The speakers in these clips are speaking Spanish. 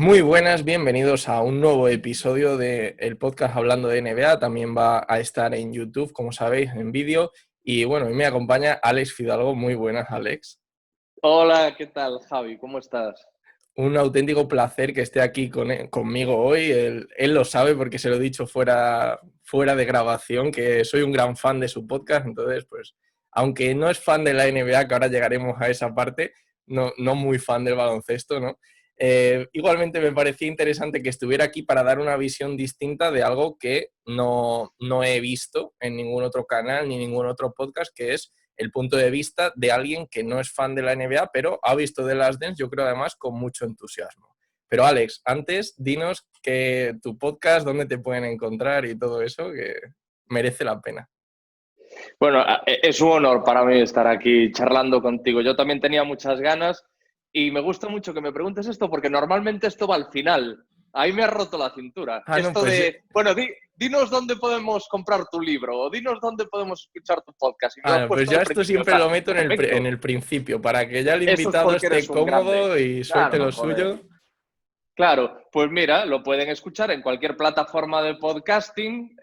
Muy buenas, bienvenidos a un nuevo episodio del podcast Hablando de NBA. También va a estar en YouTube, como sabéis, en vídeo. Y bueno, hoy me acompaña Alex Fidalgo. Muy buenas, Alex. Hola, ¿qué tal, Javi? ¿Cómo estás? Un auténtico placer que esté aquí conmigo hoy. Él lo sabe porque se lo he dicho fuera de grabación, que soy un gran fan de su podcast. Entonces, pues, aunque no es fan de la NBA, que ahora llegaremos a esa parte, no muy fan del baloncesto, ¿no? Igualmente me parecía interesante que estuviera aquí para dar una visión distinta de algo que no he visto en ningún otro canal ni ningún otro podcast, que es el punto de vista de alguien que no es fan de la NBA, pero ha visto The Last Dance, yo creo además, con mucho entusiasmo. Pero Alex, antes dinos que tu podcast, dónde te pueden encontrar y todo eso, que merece la pena. Bueno, es un honor para mí estar aquí charlando contigo. Yo también tenía muchas ganas y me gusta mucho que me preguntes esto porque normalmente esto va al final. Ahí me has roto la cintura. Ah, no, Esto pues de, bueno, dinos dónde podemos comprar tu libro o dinos dónde podemos escuchar tu podcast. Y me lo has no, pues puesto yo al esto principio. O siempre sea, lo meto en perfecto. el principio, para que ya el Eso es invitado porque esté eres un grande. cómodo y suelte Claro, lo joder. suyo. Claro, pues mira, lo pueden escuchar en cualquier plataforma de podcasting.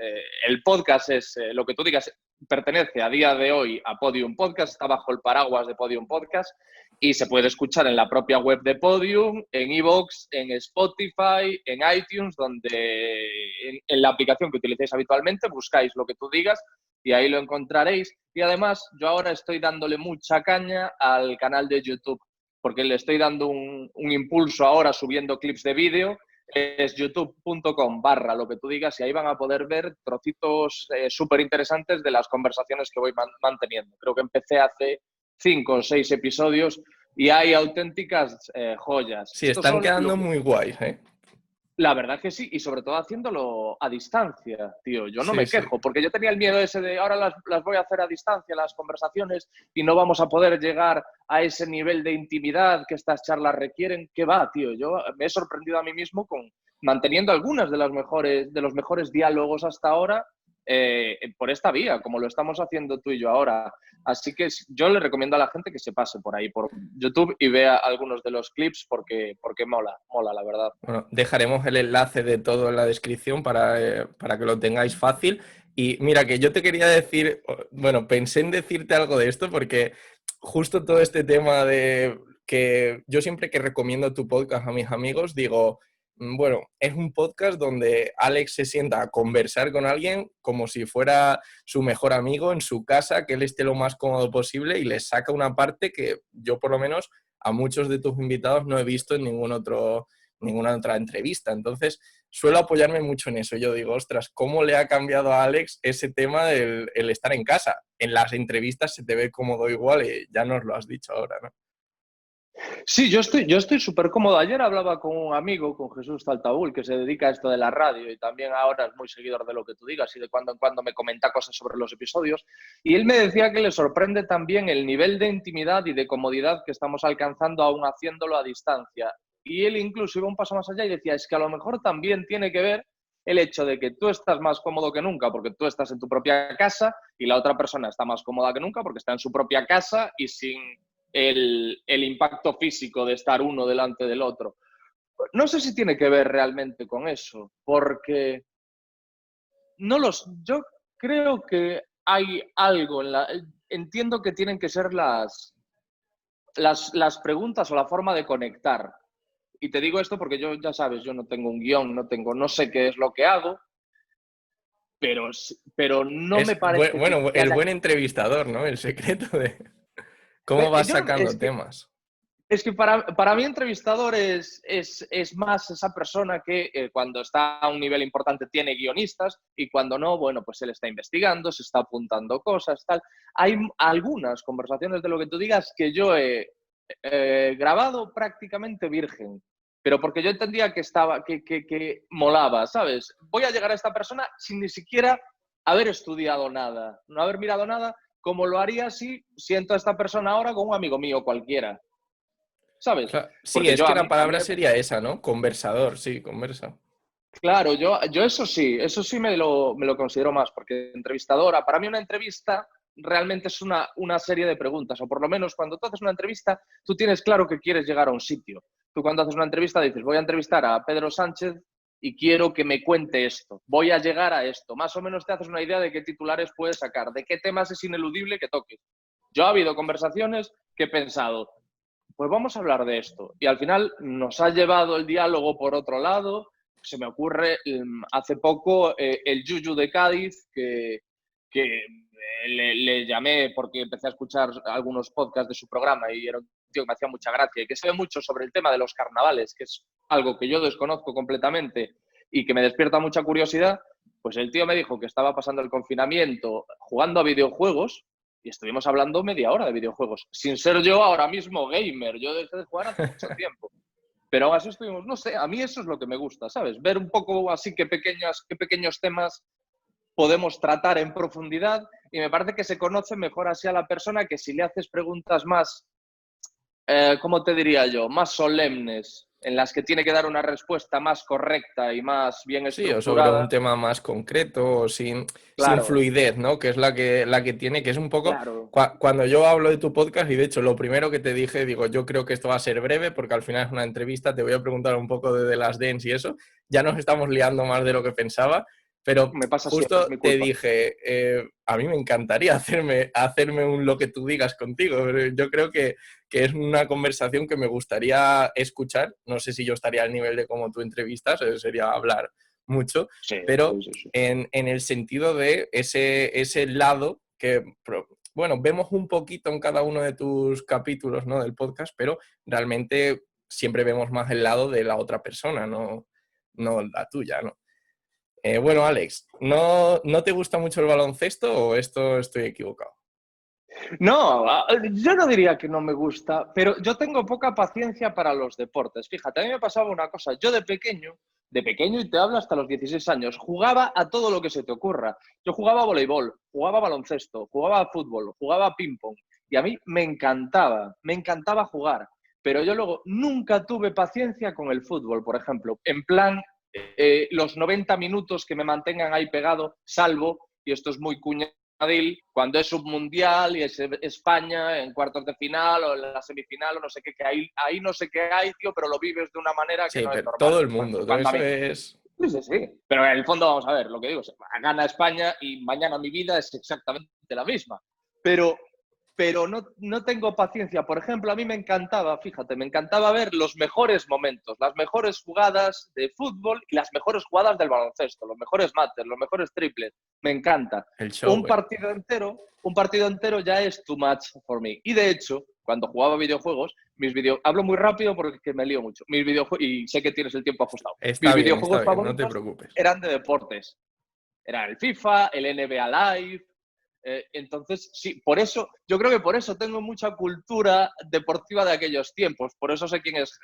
El podcast es lo que tú digas, pertenece a día de hoy a Podium Podcast, está bajo el paraguas de Podium Podcast y se puede escuchar en la propia web de Podium, en iVoox, en Spotify, en iTunes, donde en la aplicación que utilicéis habitualmente buscáis lo que tú digas y ahí lo encontraréis. Y además, yo ahora estoy dándole mucha caña al canal de YouTube porque le estoy dando un impulso ahora subiendo clips de vídeo, es youtube.com/ lo que tú digas y ahí van a poder ver trocitos súper interesantes de las conversaciones que voy manteniendo. Creo que empecé hace 5 o 6 episodios y hay auténticas joyas. Sí, Estos están son quedando muy guays, ¿eh? la verdad que sí, y sobre todo haciéndolo a distancia, tío. Yo no Sí, me sí. quejo, porque yo tenía el miedo ese de ahora las voy a hacer a distancia, las conversaciones, y no vamos a poder llegar a ese nivel de intimidad que estas charlas requieren. ¿Qué va, tío? Yo me he sorprendido a mí mismo con manteniendo algunas de los mejores diálogos hasta ahora por esta vía, como lo estamos haciendo tú y yo ahora. Así que yo le recomiendo a la gente que se pase por ahí, por YouTube, y vea algunos de los clips porque mola, la verdad. Bueno, dejaremos el enlace de todo en la descripción para que lo tengáis fácil. Y mira, que yo te quería decir, bueno, pensé en decirte algo de esto porque justo todo este tema de que yo siempre que recomiendo tu podcast a mis amigos digo, bueno, es un podcast donde Alex se sienta a conversar con alguien como si fuera su mejor amigo en su casa, que él esté lo más cómodo posible y les saca una parte que yo por lo menos a muchos de tus invitados no he visto en ninguna otra entrevista. Entonces, suelo apoyarme mucho en eso. Yo digo, ostras, ¿cómo le ha cambiado a Alex ese tema del el estar en casa? En las entrevistas se te ve cómodo igual y ya nos lo has dicho ahora, ¿no? Sí, yo estoy súper cómodo. Ayer hablaba con un amigo, con Jesús Taltaúl, que se dedica a esto de la radio y también ahora es muy seguidor de lo que tú digas y de cuando en cuando me comenta cosas sobre los episodios. Y él me decía que le sorprende también el nivel de intimidad y de comodidad que estamos alcanzando aún haciéndolo a distancia. Y él incluso iba un paso más allá y decía, es que a lo mejor también tiene que ver el hecho de que tú estás más cómodo que nunca porque tú estás en tu propia casa y la otra persona está más cómoda que nunca porque está en su propia casa y sin el impacto físico de estar uno delante del otro. No sé si tiene que ver realmente con eso, porque yo creo que hay algo entiendo que tienen que ser las preguntas o la forma de conectar. Y te digo esto porque yo, ya sabes, yo no tengo un guión, no sé qué es lo que hago, pero no me Es parece bueno, que el haya... buen entrevistador, ¿no? El secreto de cómo vas Yo, sacando temas. Es que para mí entrevistador es más esa persona que cuando está a un nivel importante tiene guionistas y cuando no, bueno, pues él está investigando, se está apuntando cosas, tal. Hay algunas conversaciones de lo que tú digas que yo he grabado prácticamente virgen, pero porque yo entendía que molaba, ¿sabes? Voy a llegar a esta persona sin ni siquiera haber estudiado nada, no haber mirado nada, como lo haría si siento a esta persona ahora con un amigo mío cualquiera. ¿Sabes? Claro, sí, Porque es yo que a la mí, a mí palabra me, sería esa, ¿no? Conversador, sí, conversa. claro, yo eso sí me lo considero más, porque entrevistadora, para mí una entrevista realmente es una serie de preguntas, o por lo menos cuando tú haces una entrevista, tú tienes claro que quieres llegar a un sitio. Tú cuando haces una entrevista dices, voy a entrevistar a Pedro Sánchez y quiero que me cuente esto, voy a llegar a esto. Más o menos te haces una idea de qué titulares puedes sacar, de qué temas es ineludible que toques. Yo ha habido conversaciones que he pensado, pues vamos a hablar de esto. Y al final nos ha llevado el diálogo por otro lado. Se me ocurre hace poco el Yuyu de Cádiz, que le llamé porque empecé a escuchar algunos podcasts de su programa y era un tío que me hacía mucha gracia y que sabe mucho sobre el tema de los carnavales, que es algo que yo desconozco completamente y que me despierta mucha curiosidad. Pues el tío me dijo que estaba pasando el confinamiento jugando a videojuegos y estuvimos hablando media hora de videojuegos, sin ser yo ahora mismo gamer. Yo dejé de jugar hace mucho tiempo. Pero aún así estuvimos, no sé, a mí eso es lo que me gusta, ¿sabes? Ver un poco así qué pequeños temas podemos tratar en profundidad y me parece que se conoce mejor así a la persona que si le haces preguntas más, ¿cómo te diría yo? Más solemnes, en las que tiene que dar una respuesta más correcta y más bien Sí, o sobre un estructurada. tema más concreto o sin Claro, fluidez, ¿no? Que es la que tiene, que es un poco... claro. Cuando yo hablo de tu podcast, y de hecho lo primero que te dije, digo, yo creo que esto va a ser breve porque al final es una entrevista, te voy a preguntar un poco de The Last Dance y eso. Ya nos estamos liando más de lo que pensaba, pero Me pasa siempre, es justo mi te culpa. dije, a mí me encantaría hacerme un lo que tú digas contigo. Pero yo creo que es una conversación que me gustaría escuchar. No sé si yo estaría al nivel de cómo tú entrevistas, sería hablar mucho, Sí, pero sí, sí, sí. en el sentido de ese lado que, bueno, vemos un poquito en cada uno de tus capítulos, ¿no? Del podcast, pero realmente siempre vemos más el lado de la otra persona, no la tuya, ¿no? Bueno, Alex, ¿no te gusta mucho el baloncesto o esto estoy equivocado? No, yo no diría que no me gusta, pero yo tengo poca paciencia para los deportes. Fíjate, a mí me pasaba una cosa. Yo de pequeño y te hablo hasta los 16 años, jugaba a todo lo que se te ocurra. Yo jugaba a voleibol, jugaba a baloncesto, jugaba a fútbol, jugaba a ping-pong. Y a mí me encantaba jugar. Pero yo luego nunca tuve paciencia con el fútbol, por ejemplo. En plan, los 90 minutos que me mantengan ahí pegado, salvo, y esto es muy cuñado, cuando es un mundial y es España en cuartos de final o en la semifinal o no sé qué, que ahí no sé qué hay, tío, pero lo vives de una manera que Sí, no es pero normal. todo el Bueno, mundo, todo cuando a eso mí. es... Sí, sí, sí. Pero en el fondo, vamos a ver, lo que digo es, gana España y mañana mi vida es exactamente la misma. Pero no tengo paciencia. Por ejemplo, a mí me encantaba, fíjate, me encantaba ver los mejores momentos, las mejores jugadas de fútbol y las mejores jugadas del baloncesto, los mejores mates, los mejores triples. Me encanta. El show, Un partido entero ya es too much for me. Y de hecho, cuando jugaba videojuegos, hablo muy rápido porque me lío mucho. Mis videojuegos, y sé que tienes el tiempo ajustado. Mis está videojuegos bien, no te favoritos preocupes. eran de deportes. Era el FIFA, el NBA Live, entonces, sí, por eso, yo creo que por eso tengo mucha cultura deportiva de aquellos tiempos. Por eso sé quién es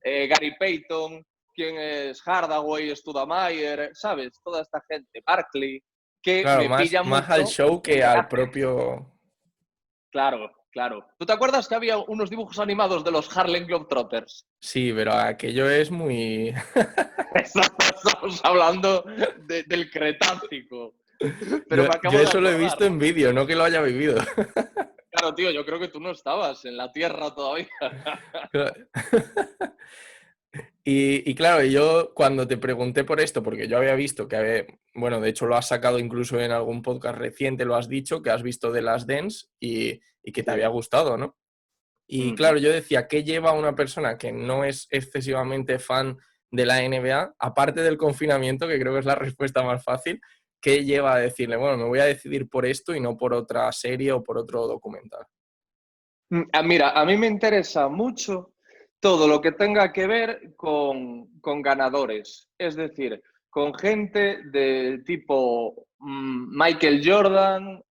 Gary Payton, quién es Hardaway, Studamayer, ¿sabes? Toda esta gente, Barkley, que Claro, me más, pilla más al mucho show el que al carácter. propio... Claro, claro. ¿Tú te acuerdas que había unos dibujos animados de los Harlem Globetrotters? Sí, pero aquello es muy... Estamos hablando del Cretácico. Pero Yo, me yo acabo de eso lo he acordar. visto en vídeo, no que lo haya vivido. Claro, tío, yo creo que tú no estabas en la Tierra todavía. Y claro, yo cuando te pregunté por esto, porque yo había visto bueno, de hecho lo has sacado incluso en algún podcast reciente, lo has dicho, que has visto The Last Dance y que te había Sí. gustado, ¿no? Y Ujú. claro, yo decía, ¿qué lleva a una persona que no es excesivamente fan de la NBA, aparte del confinamiento, que creo que es la respuesta más fácil, qué lleva a decirle, bueno, me voy a decidir por esto y no por otra serie o por otro documental? Mira, a mí me interesa mucho todo lo que tenga que ver con ganadores, es decir, con gente de tipo Michael Jordan.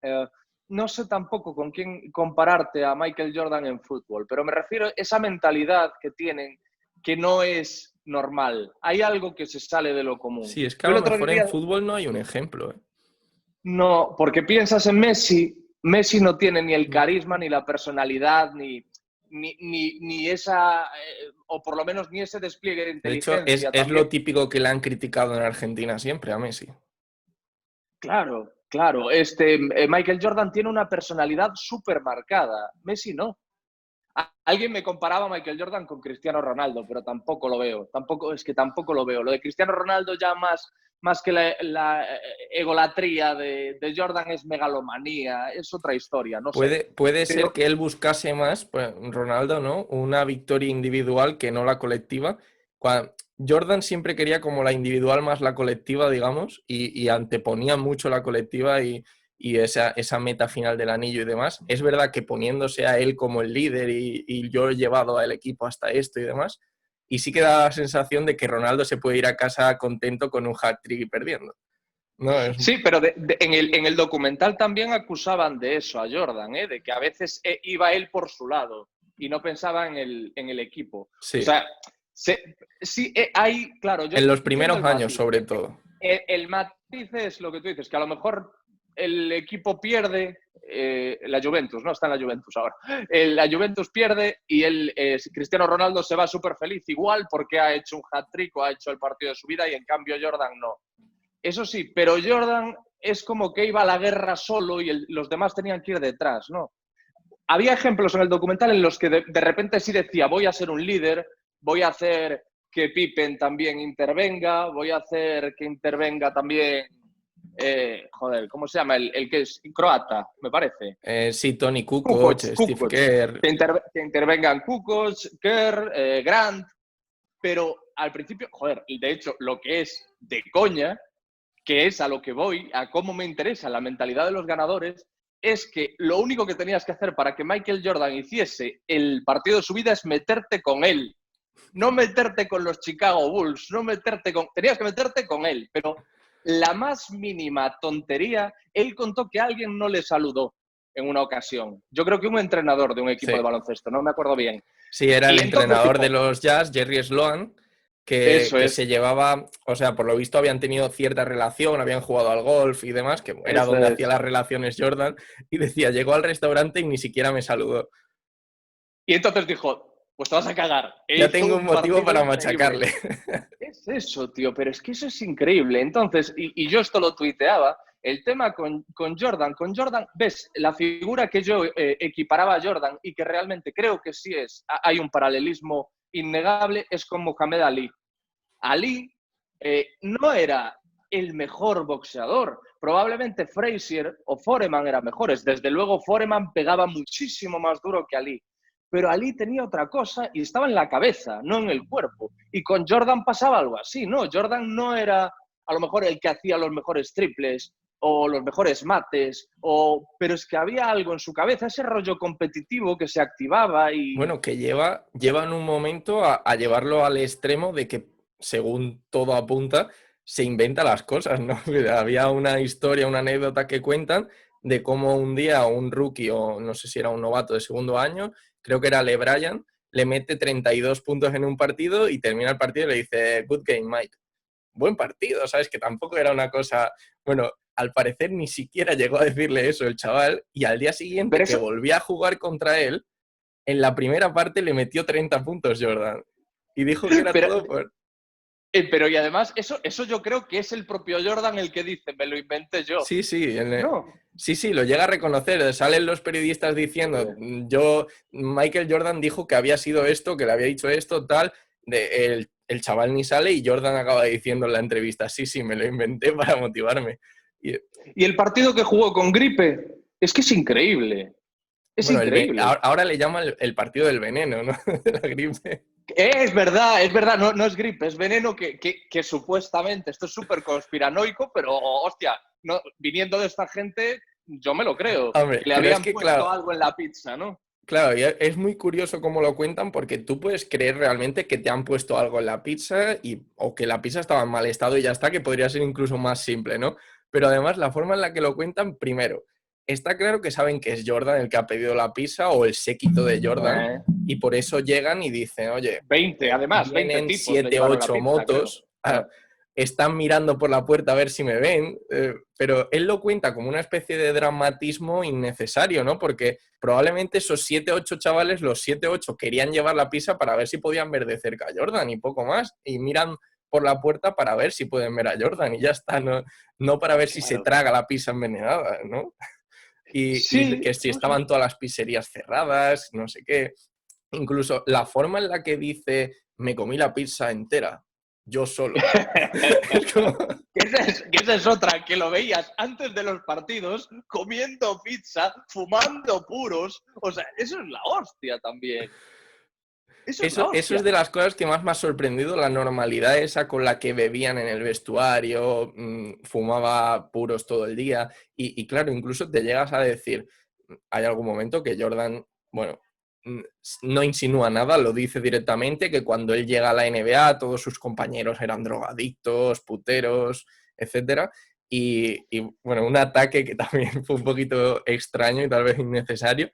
No sé tampoco con quién compararte a Michael Jordan en fútbol, pero me refiero a esa mentalidad que tienen que no es normal. Hay algo que se sale de lo común. Sí, es que a Yo el lo otro mejor en día fútbol no hay un ejemplo, ¿eh? no, porque piensas en Messi, Messi no tiene ni el carisma, ni la personalidad, ni esa, o por lo menos ni ese despliegue de De hecho, es, inteligencia es lo también. típico que le han criticado en Argentina siempre a Messi. Claro, claro. Michael Jordan tiene una personalidad súper marcada, Messi no. Alguien me comparaba a Michael Jordan con Cristiano Ronaldo, pero tampoco lo veo. Tampoco lo veo. Lo de Cristiano Ronaldo ya más que la egolatría de Jordan es megalomanía, es otra historia, no sé. Puede ser Pero que él buscase más, pues, Ronaldo, ¿no? Una victoria individual que no la colectiva. Jordan siempre quería como la individual más la colectiva, digamos, y anteponía mucho la colectiva y esa meta final del anillo y demás. Es verdad que poniéndose a él como el líder y yo he llevado al equipo hasta esto y demás, y sí que da la sensación de que Ronaldo se puede ir a casa contento con un hat-trick y perdiendo. No, sí, pero en el documental también acusaban de eso a Jordan, de que a veces iba él por su lado y no pensaba en el equipo. O sí. sea, sí, hay, claro, yo En los entiendo primeros el años, matiz. sobre todo. El matiz es lo que tú dices, que a lo mejor el equipo pierde, la Juventus, ¿no? Está en la Juventus ahora. La Juventus pierde y Cristiano Ronaldo se va súper feliz igual porque ha hecho un hat-trick o ha hecho el partido de su vida y en cambio Jordan no. Eso sí, pero Jordan es como que iba a la guerra solo y los demás tenían que ir detrás, ¿no? Había ejemplos en el documental en los que de repente sí decía, voy a ser un líder, voy a hacer que Pippen también intervenga, voy a hacer que intervenga también, ¿cómo se llama? El que es croata, me parece. Sí, Tony Kukoc, Kukoc, Steve Kukoc. Kerr. Que intervengan Kukoc, Kerr, Grant, pero al principio, de hecho, lo que es de coña, que es a lo que voy, a cómo me interesa la mentalidad de los ganadores, es que lo único que tenías que hacer para que Michael Jordan hiciese el partido de su vida es meterte con él. No meterte con los Chicago Bulls, tenías que meterte con él, pero la más mínima tontería, él contó que alguien no le saludó en una ocasión. Yo creo que un entrenador de un equipo de Sí, baloncesto, no me acuerdo bien. sí, era el Y entonces entrenador de dijo, los Jazz, Jerry Sloan, eso que es, se llevaba, o sea, por lo visto habían tenido cierta relación, habían jugado al golf y demás, que era eso donde hacía es. las relaciones Jordan, y decía, llegó al restaurante y ni siquiera me saludó. Y entonces dijo, pues te vas a cagar. E Ya hizo tengo un un motivo partido para increíble. machacarle. Es eso, tío, pero es que eso es increíble. Entonces, y yo esto lo tuiteaba, el tema con Jordan, ves, la figura que yo equiparaba a Jordan y que realmente creo que sí hay un paralelismo innegable, es con Muhammad Ali. Ali no era el mejor boxeador. Probablemente Frazier o Foreman eran mejores. Desde luego Foreman pegaba muchísimo más duro que Ali. Pero Ali tenía otra cosa y estaba en la cabeza, no en el cuerpo. Y con Jordan pasaba algo así, ¿no? Jordan no era a lo mejor el que hacía los mejores triples o los mejores mates, pero es que había algo en su cabeza, ese rollo competitivo que se activaba y... Bueno, que lleva en un momento a llevarlo al extremo de que, según todo apunta, se inventa las cosas, ¿no? Había una historia, una anécdota que cuentan de cómo un día un rookie, o no sé si era un novato de segundo año, creo que era LeBron, le mete 32 puntos en un partido y termina el partido y le dice, good game, Mike. Buen partido, ¿sabes? Que tampoco era una cosa... Bueno, al parecer ni siquiera llegó a decirle eso el chaval y al día siguiente Pero que eso, volvía a jugar contra él, en la primera parte le metió 30 puntos Jordan y dijo que era pero, todo por... pero y además, eso yo creo que es el propio Jordan el que dice, me lo inventé yo. Sí, sí, No. sí, sí, lo llega a reconocer. Salen los periodistas diciendo, Michael Jordan dijo que había sido esto, que le había dicho esto, tal. El chaval ni sale y Jordan acaba diciendo en la entrevista, sí, sí, me lo inventé para motivarme. Y, Y el partido que jugó con Gripe, es que es increíble. Es bueno, increíble. ahora le llaman el partido del veneno, ¿no? De la gripe. Es verdad, no es gripe, es veneno que supuestamente, esto es súper conspiranoico, pero hostia, no, viniendo de esta gente, yo me lo creo, Hombre, que le pero es habían que, puesto claro, algo en la pizza, ¿no? claro, y es muy curioso cómo lo cuentan porque tú puedes creer realmente que te han puesto algo en la pizza o que la pizza estaba en mal estado y ya está, que podría ser incluso más simple, ¿no? Pero además la forma en la que lo cuentan, primero, está claro que saben que es Jordan el que ha pedido la pizza o el séquito de Jordan y por eso llegan y dicen, oye, 20, además, 20 vienen tipos le 7, llevaron la 8 pizza, creo. motos, están mirando por la puerta a ver si me ven, pero él lo cuenta como una especie de dramatismo innecesario, ¿no? Porque probablemente esos 7, 8 chavales, los 7, 8 querían llevar la pizza para ver si podían ver de cerca a Jordan y poco más, y miran por la puerta para ver si pueden ver a Jordan y ya está, no para ver si se Claro. traga la pizza envenenada, ¿no? Y Sí, que si no sé. estaban todas las pizzerías cerradas, no sé qué. incluso la forma en la que dice, me comí la pizza entera, yo solo. Es como... Que esa es otra, que lo veías antes de los partidos, comiendo pizza, fumando puros. O sea, eso es la hostia también. Eso es la Eso es hostia. de las cosas que más me ha sorprendido, la normalidad esa con la que bebían en el vestuario, fumaba puros todo el día y claro, incluso te llegas a decir, hay algún momento que Jordan, bueno, mm, no insinúa nada, lo dice directamente, que cuando él llega a la NBA todos sus compañeros eran drogadictos, puteros, etcétera. Bueno, un ataque que también fue un poquito extraño y tal vez innecesario.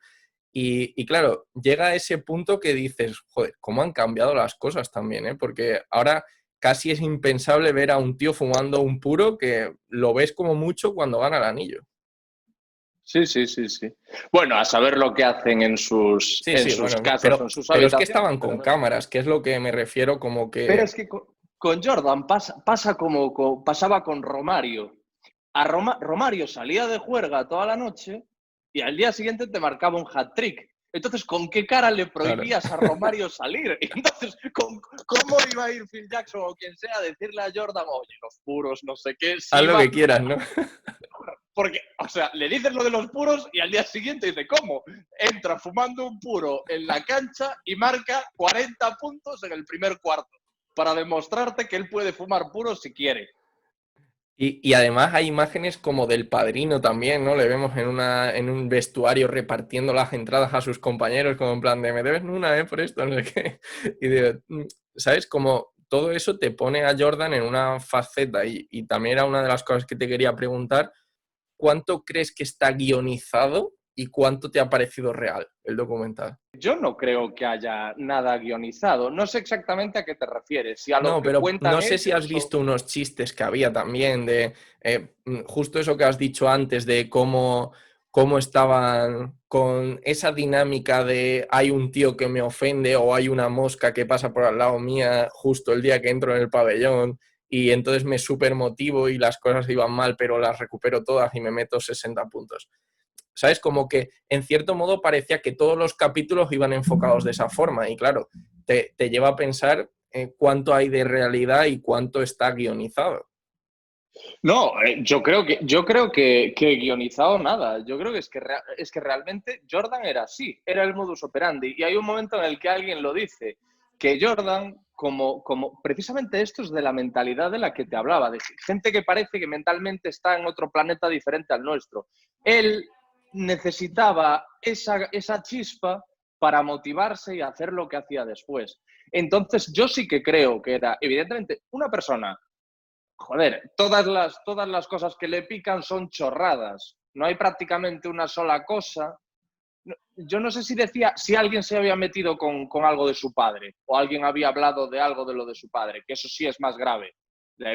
Y claro, llega a ese punto que dices, joder, cómo han cambiado las cosas también, ¿eh? Porque ahora casi es impensable ver a un tío fumando un puro que lo ves como mucho cuando gana el anillo. Sí, sí, sí, sí. Bueno, a saber lo que hacen Sí, en sí, sus bueno, casas o en sus pero es que habitaciones, estaban pero con cámaras, que es lo que me refiero como pero que... es que con Jordan pasa como pasaba con Romario. Romario salía de juerga toda la noche y al día siguiente te marcaba un hat-trick. Entonces, ¿con qué cara le Claro, prohibías a Romario salir? Y entonces, ¿cómo iba a ir Phil Jackson o quien sea a decirle a Jordan, oye, los puros, no sé qué, haz si lo iba... que quieras, ¿no? Porque, o sea, le dices lo de los puros y al día siguiente dice, ¿cómo? Entra fumando un puro en la cancha y marca 40 puntos en el primer cuarto para demostrarte que él puede fumar puros si quiere. Y además hay imágenes como del Padrino también, ¿no? Le vemos en un vestuario repartiendo las entradas a sus compañeros, como en plan de, me debes una, por esto, no sé qué. Y digo, ¿sabes? Como todo eso te pone a Jordan en una faceta y también era una de las cosas que te quería preguntar, ¿cuánto crees que está guionizado y cuánto te ha parecido real el documental? Yo no creo que haya nada guionizado. No sé exactamente a qué te refieres, si a lo No, que pero cuentan no sé si has ellos o... visto unos chistes que había también de justo eso que has dicho antes de cómo estaban con esa dinámica de hay un tío que me ofende o hay una mosca que pasa por al lado mía justo el día que entro en el pabellón y entonces me súper motivo y las cosas iban mal, pero las recupero todas y me meto 60 puntos. ¿Sabes? Como que en cierto modo parecía que todos los capítulos iban enfocados de esa forma y claro, te lleva a pensar cuánto hay de realidad y cuánto está guionizado. No, yo creo que guionizado nada. Yo creo que es que realmente Jordan era así, era el modus operandi. Y hay un momento en el que alguien lo dice, que Jordan, como precisamente esto es de la mentalidad de la que te hablaba, de gente que parece que mentalmente está en otro planeta diferente al nuestro. Él necesitaba esa chispa para motivarse y hacer lo que hacía después. Entonces, yo sí que creo que era, evidentemente, una persona joder, todas las cosas que le pican son chorradas. No hay prácticamente una sola cosa. Yo no sé si decía si alguien se había metido con algo de su padre o alguien había hablado de algo de lo de su padre, que eso sí es más grave,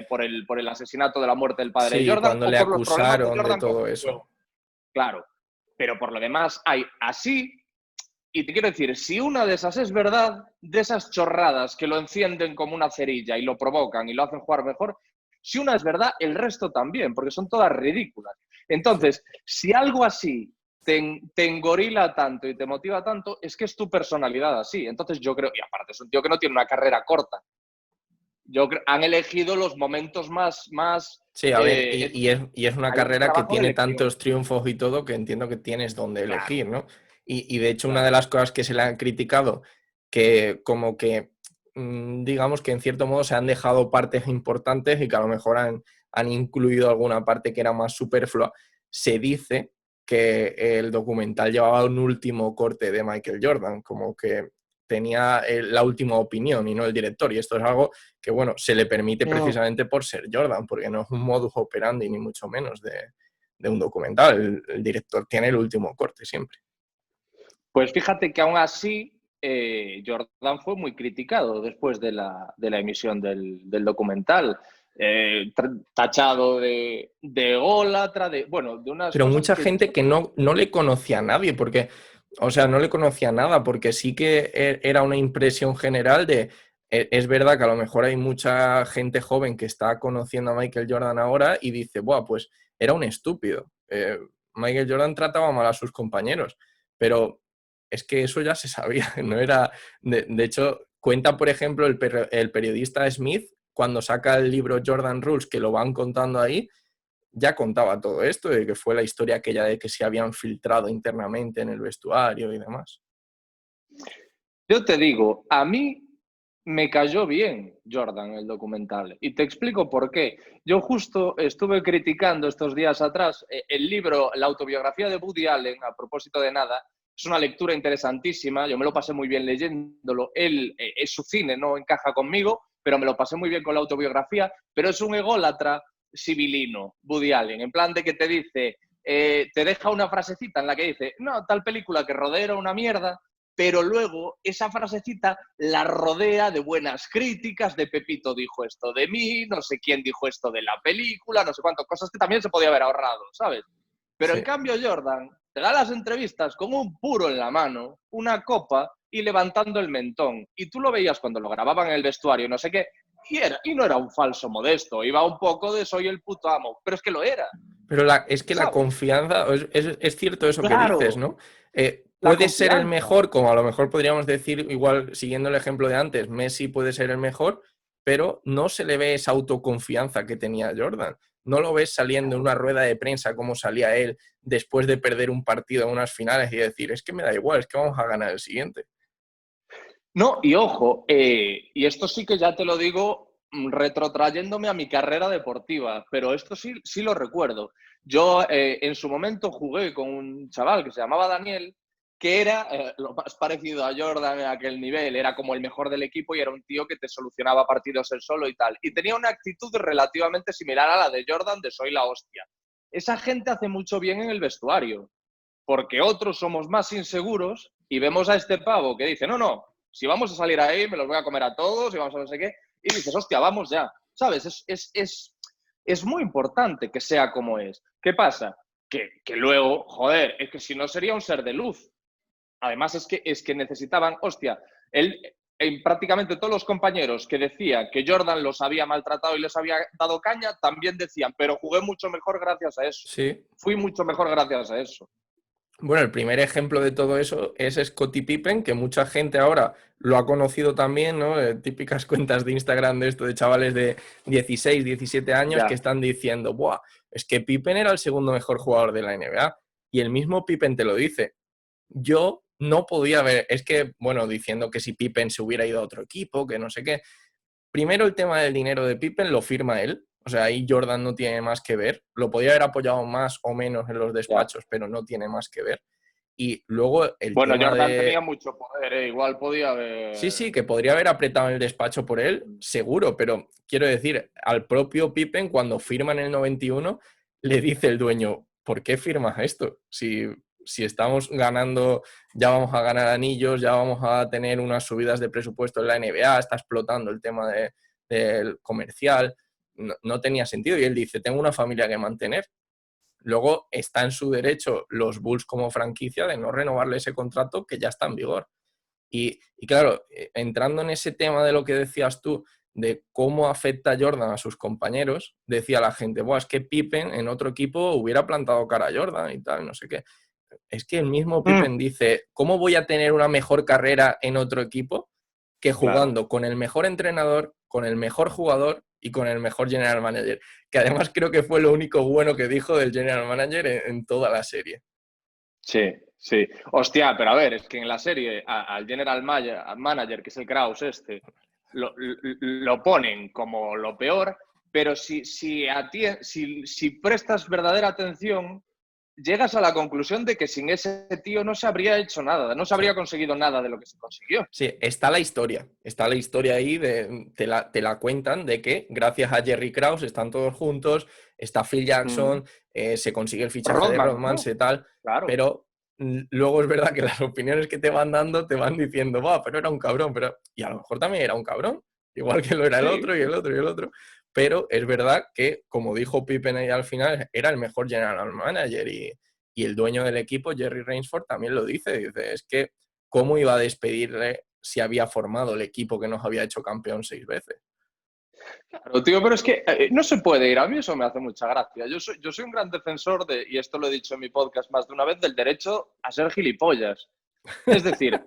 por el asesinato de la muerte del padre de Sí, Jordan cuando o le por los problemas de acusaron de Jordan con todo el eso. juego. Claro, pero por lo demás hay así, y te quiero decir, si una de esas es verdad, de esas chorradas que lo encienden como una cerilla y lo provocan y lo hacen jugar mejor, si una es verdad, el resto también, porque son todas ridículas. Sí. Entonces, si algo así te engorila tanto y te motiva tanto, es que es tu personalidad así. Entonces yo creo, y aparte es un tío que no tiene una carrera corta. Han elegido los momentos más Sí, a ver, y es una hay un carrera que trabajo de tiene elección. tantos triunfos y todo que entiendo que tienes donde Claro, elegir, ¿no? Y de hecho una de claro. las cosas que se le han criticado, que como que, digamos que en cierto modo se han dejado partes importantes y que a lo mejor han incluido alguna parte que era más superflua, se dice que el documental llevaba un último corte de Michael Jordan, como que tenía la última opinión y no el director, y esto es algo que bueno, se le permite Mm. precisamente por ser Jordan, porque no es un modus operandi ni mucho menos de un documental. El director tiene el último corte siempre. Pues fíjate que aún así Jordan fue muy criticado después de la emisión del documental. Tachado de ególatra, bueno, de unas Pero cosas mucha que gente yo... que no le conocía a nadie, porque, o sea, no le conocía nada, porque sí que era una impresión general de, es verdad que a lo mejor hay mucha gente joven que está conociendo a Michael Jordan ahora y dice, buah, pues era un estúpido. Michael Jordan trataba mal a sus compañeros, pero es que eso ya se sabía, no era... De hecho, cuenta, por ejemplo, el periodista Smith, cuando saca el libro Jordan Rules, que lo van contando ahí, ya contaba todo esto, de que fue la historia aquella de que se habían filtrado internamente en el vestuario y demás. Yo te digo, a mí me cayó bien Jordan el documental y te explico por qué. Yo justo estuve criticando estos días atrás el libro, la autobiografía de Woody Allen, a propósito de nada. Es una lectura interesantísima, yo me lo pasé muy bien leyéndolo. Él es su cine, no encaja conmigo, pero me lo pasé muy bien con la autobiografía. Pero es un ególatra sibilino, Woody Allen, en plan de que te dice, te deja una frasecita en la que dice, no, tal película que rodea era una mierda, pero luego esa frasecita la rodea de buenas críticas, de Pepito dijo esto de mí, no sé quién dijo esto de la película, no sé cuántas cosas que también se podía haber ahorrado, ¿sabes? Pero Sí. en cambio Jordan te da las entrevistas con un puro en la mano, una copa y levantando el mentón. Y tú lo veías cuando lo grababan en el vestuario, no sé qué, y no era un falso modesto, iba un poco de soy el puto amo, pero es que lo era, Pero es que la ¿sabes? confianza, es cierto eso que dices, Claro, ¿no? la Puede ser el confianza. mejor, como a lo mejor podríamos decir, igual siguiendo el ejemplo de antes, Messi puede ser el mejor, pero no se le ve esa autoconfianza que tenía Jordan. No lo ves saliendo en una rueda de prensa como salía él después de perder un partido en unas finales y decir, es que me da igual, es que vamos a ganar el siguiente. No, y ojo, y esto sí que ya te lo digo retrotrayéndome a mi carrera deportiva, pero esto sí, sí lo recuerdo. Yo en su momento jugué con un chaval que se llamaba Daniel, que era lo más parecido a Jordan en aquel nivel, era como el mejor del equipo y era un tío que te solucionaba partidos él solo y tal. Y tenía una actitud relativamente similar a la de Jordan de soy la hostia. Esa gente hace mucho bien en el vestuario, porque otros somos más inseguros y vemos a este pavo que dice, no, no, si vamos a salir ahí, me los voy a comer a todos y vamos a no sé qué, y dices, hostia, vamos ya, ¿sabes? Es muy importante que sea como es. ¿Qué pasa? Que luego, joder, es que si no sería un ser de luz. Además es que necesitaban, hostia, él, en prácticamente todos los compañeros que decían que Jordan los había maltratado y les había dado caña, también decían, pero jugué mucho mejor gracias a eso. Sí. Fui mucho mejor gracias a eso. Bueno, el primer ejemplo de todo eso es Scottie Pippen, que mucha gente ahora lo ha conocido también, ¿no? Típicas cuentas de Instagram de esto de chavales de 16, 17 años que Ya. están diciendo, ¡buah! Es que Pippen era el segundo mejor jugador de la NBA. Y el mismo Pippen te lo dice. Yo no podía ver, es que, bueno, diciendo que si Pippen se hubiera ido a otro equipo, que no sé qué. Primero el tema del dinero de Pippen lo firma él. O sea, ahí Jordan no tiene más que ver. Lo podía haber apoyado más o menos en los Ya. despachos, pero no tiene más que ver. Y luego el Bueno, tema Jordan tenía de... mucho poder, ¿eh? Igual podía Sí, haber... sí, que podría haber apretado en el despacho por él, seguro, pero quiero decir, al propio Pippen, cuando firma en el 91, le dice el dueño, ¿por qué firmas esto? Si estamos ganando, ya vamos a ganar anillos, ya vamos a tener unas subidas de presupuesto en la NBA, está explotando el tema del comercial, no tenía sentido. Y él dice, tengo una familia que mantener. Luego está en su derecho los Bulls como franquicia de no renovarle ese contrato que ya está en vigor. Y claro, entrando en ese tema de lo que decías tú, de cómo afecta Jordan a sus compañeros, decía la gente, es que Pippen en otro equipo hubiera plantado cara a Jordan y tal, no sé qué. Es que el mismo Pippen dice, ¿cómo voy a tener una mejor carrera en otro equipo que Claro. jugando con el mejor entrenador, con el mejor jugador y con el mejor general manager? Que además creo que fue lo único bueno que dijo del general manager en toda la serie. Sí, sí. Hostia, pero a ver, es que en la serie al general manager, que es el Kraus este, lo ponen como lo peor, pero si prestas verdadera atención, llegas a la conclusión de que sin ese tío no se habría hecho nada, no se Sí. habría conseguido nada de lo que se consiguió. Sí, está la historia ahí, te la cuentan de que gracias a Jerry Krause están todos juntos, está Phil Mm. Jackson, se consigue el fichaje de Rodman, Rodman, ¿no? se tal, Claro. pero luego es verdad que las opiniones que te van dando te van diciendo, va, pero era un cabrón, y a lo mejor también era un cabrón, igual que lo era el Sí, otro y el otro y el otro, pero es verdad que, como dijo Pippen ahí al final, era el mejor general manager y el dueño del equipo, Jerry Reinsford, también lo dice, es que ¿cómo iba a despedirle si había formado el equipo que nos había hecho campeón 6 veces? claro, tío, pero es que no se puede ir. A mí eso me hace mucha gracia. Yo soy un gran defensor de, y esto lo he dicho en mi podcast más de una vez, del derecho a ser gilipollas. Es decir,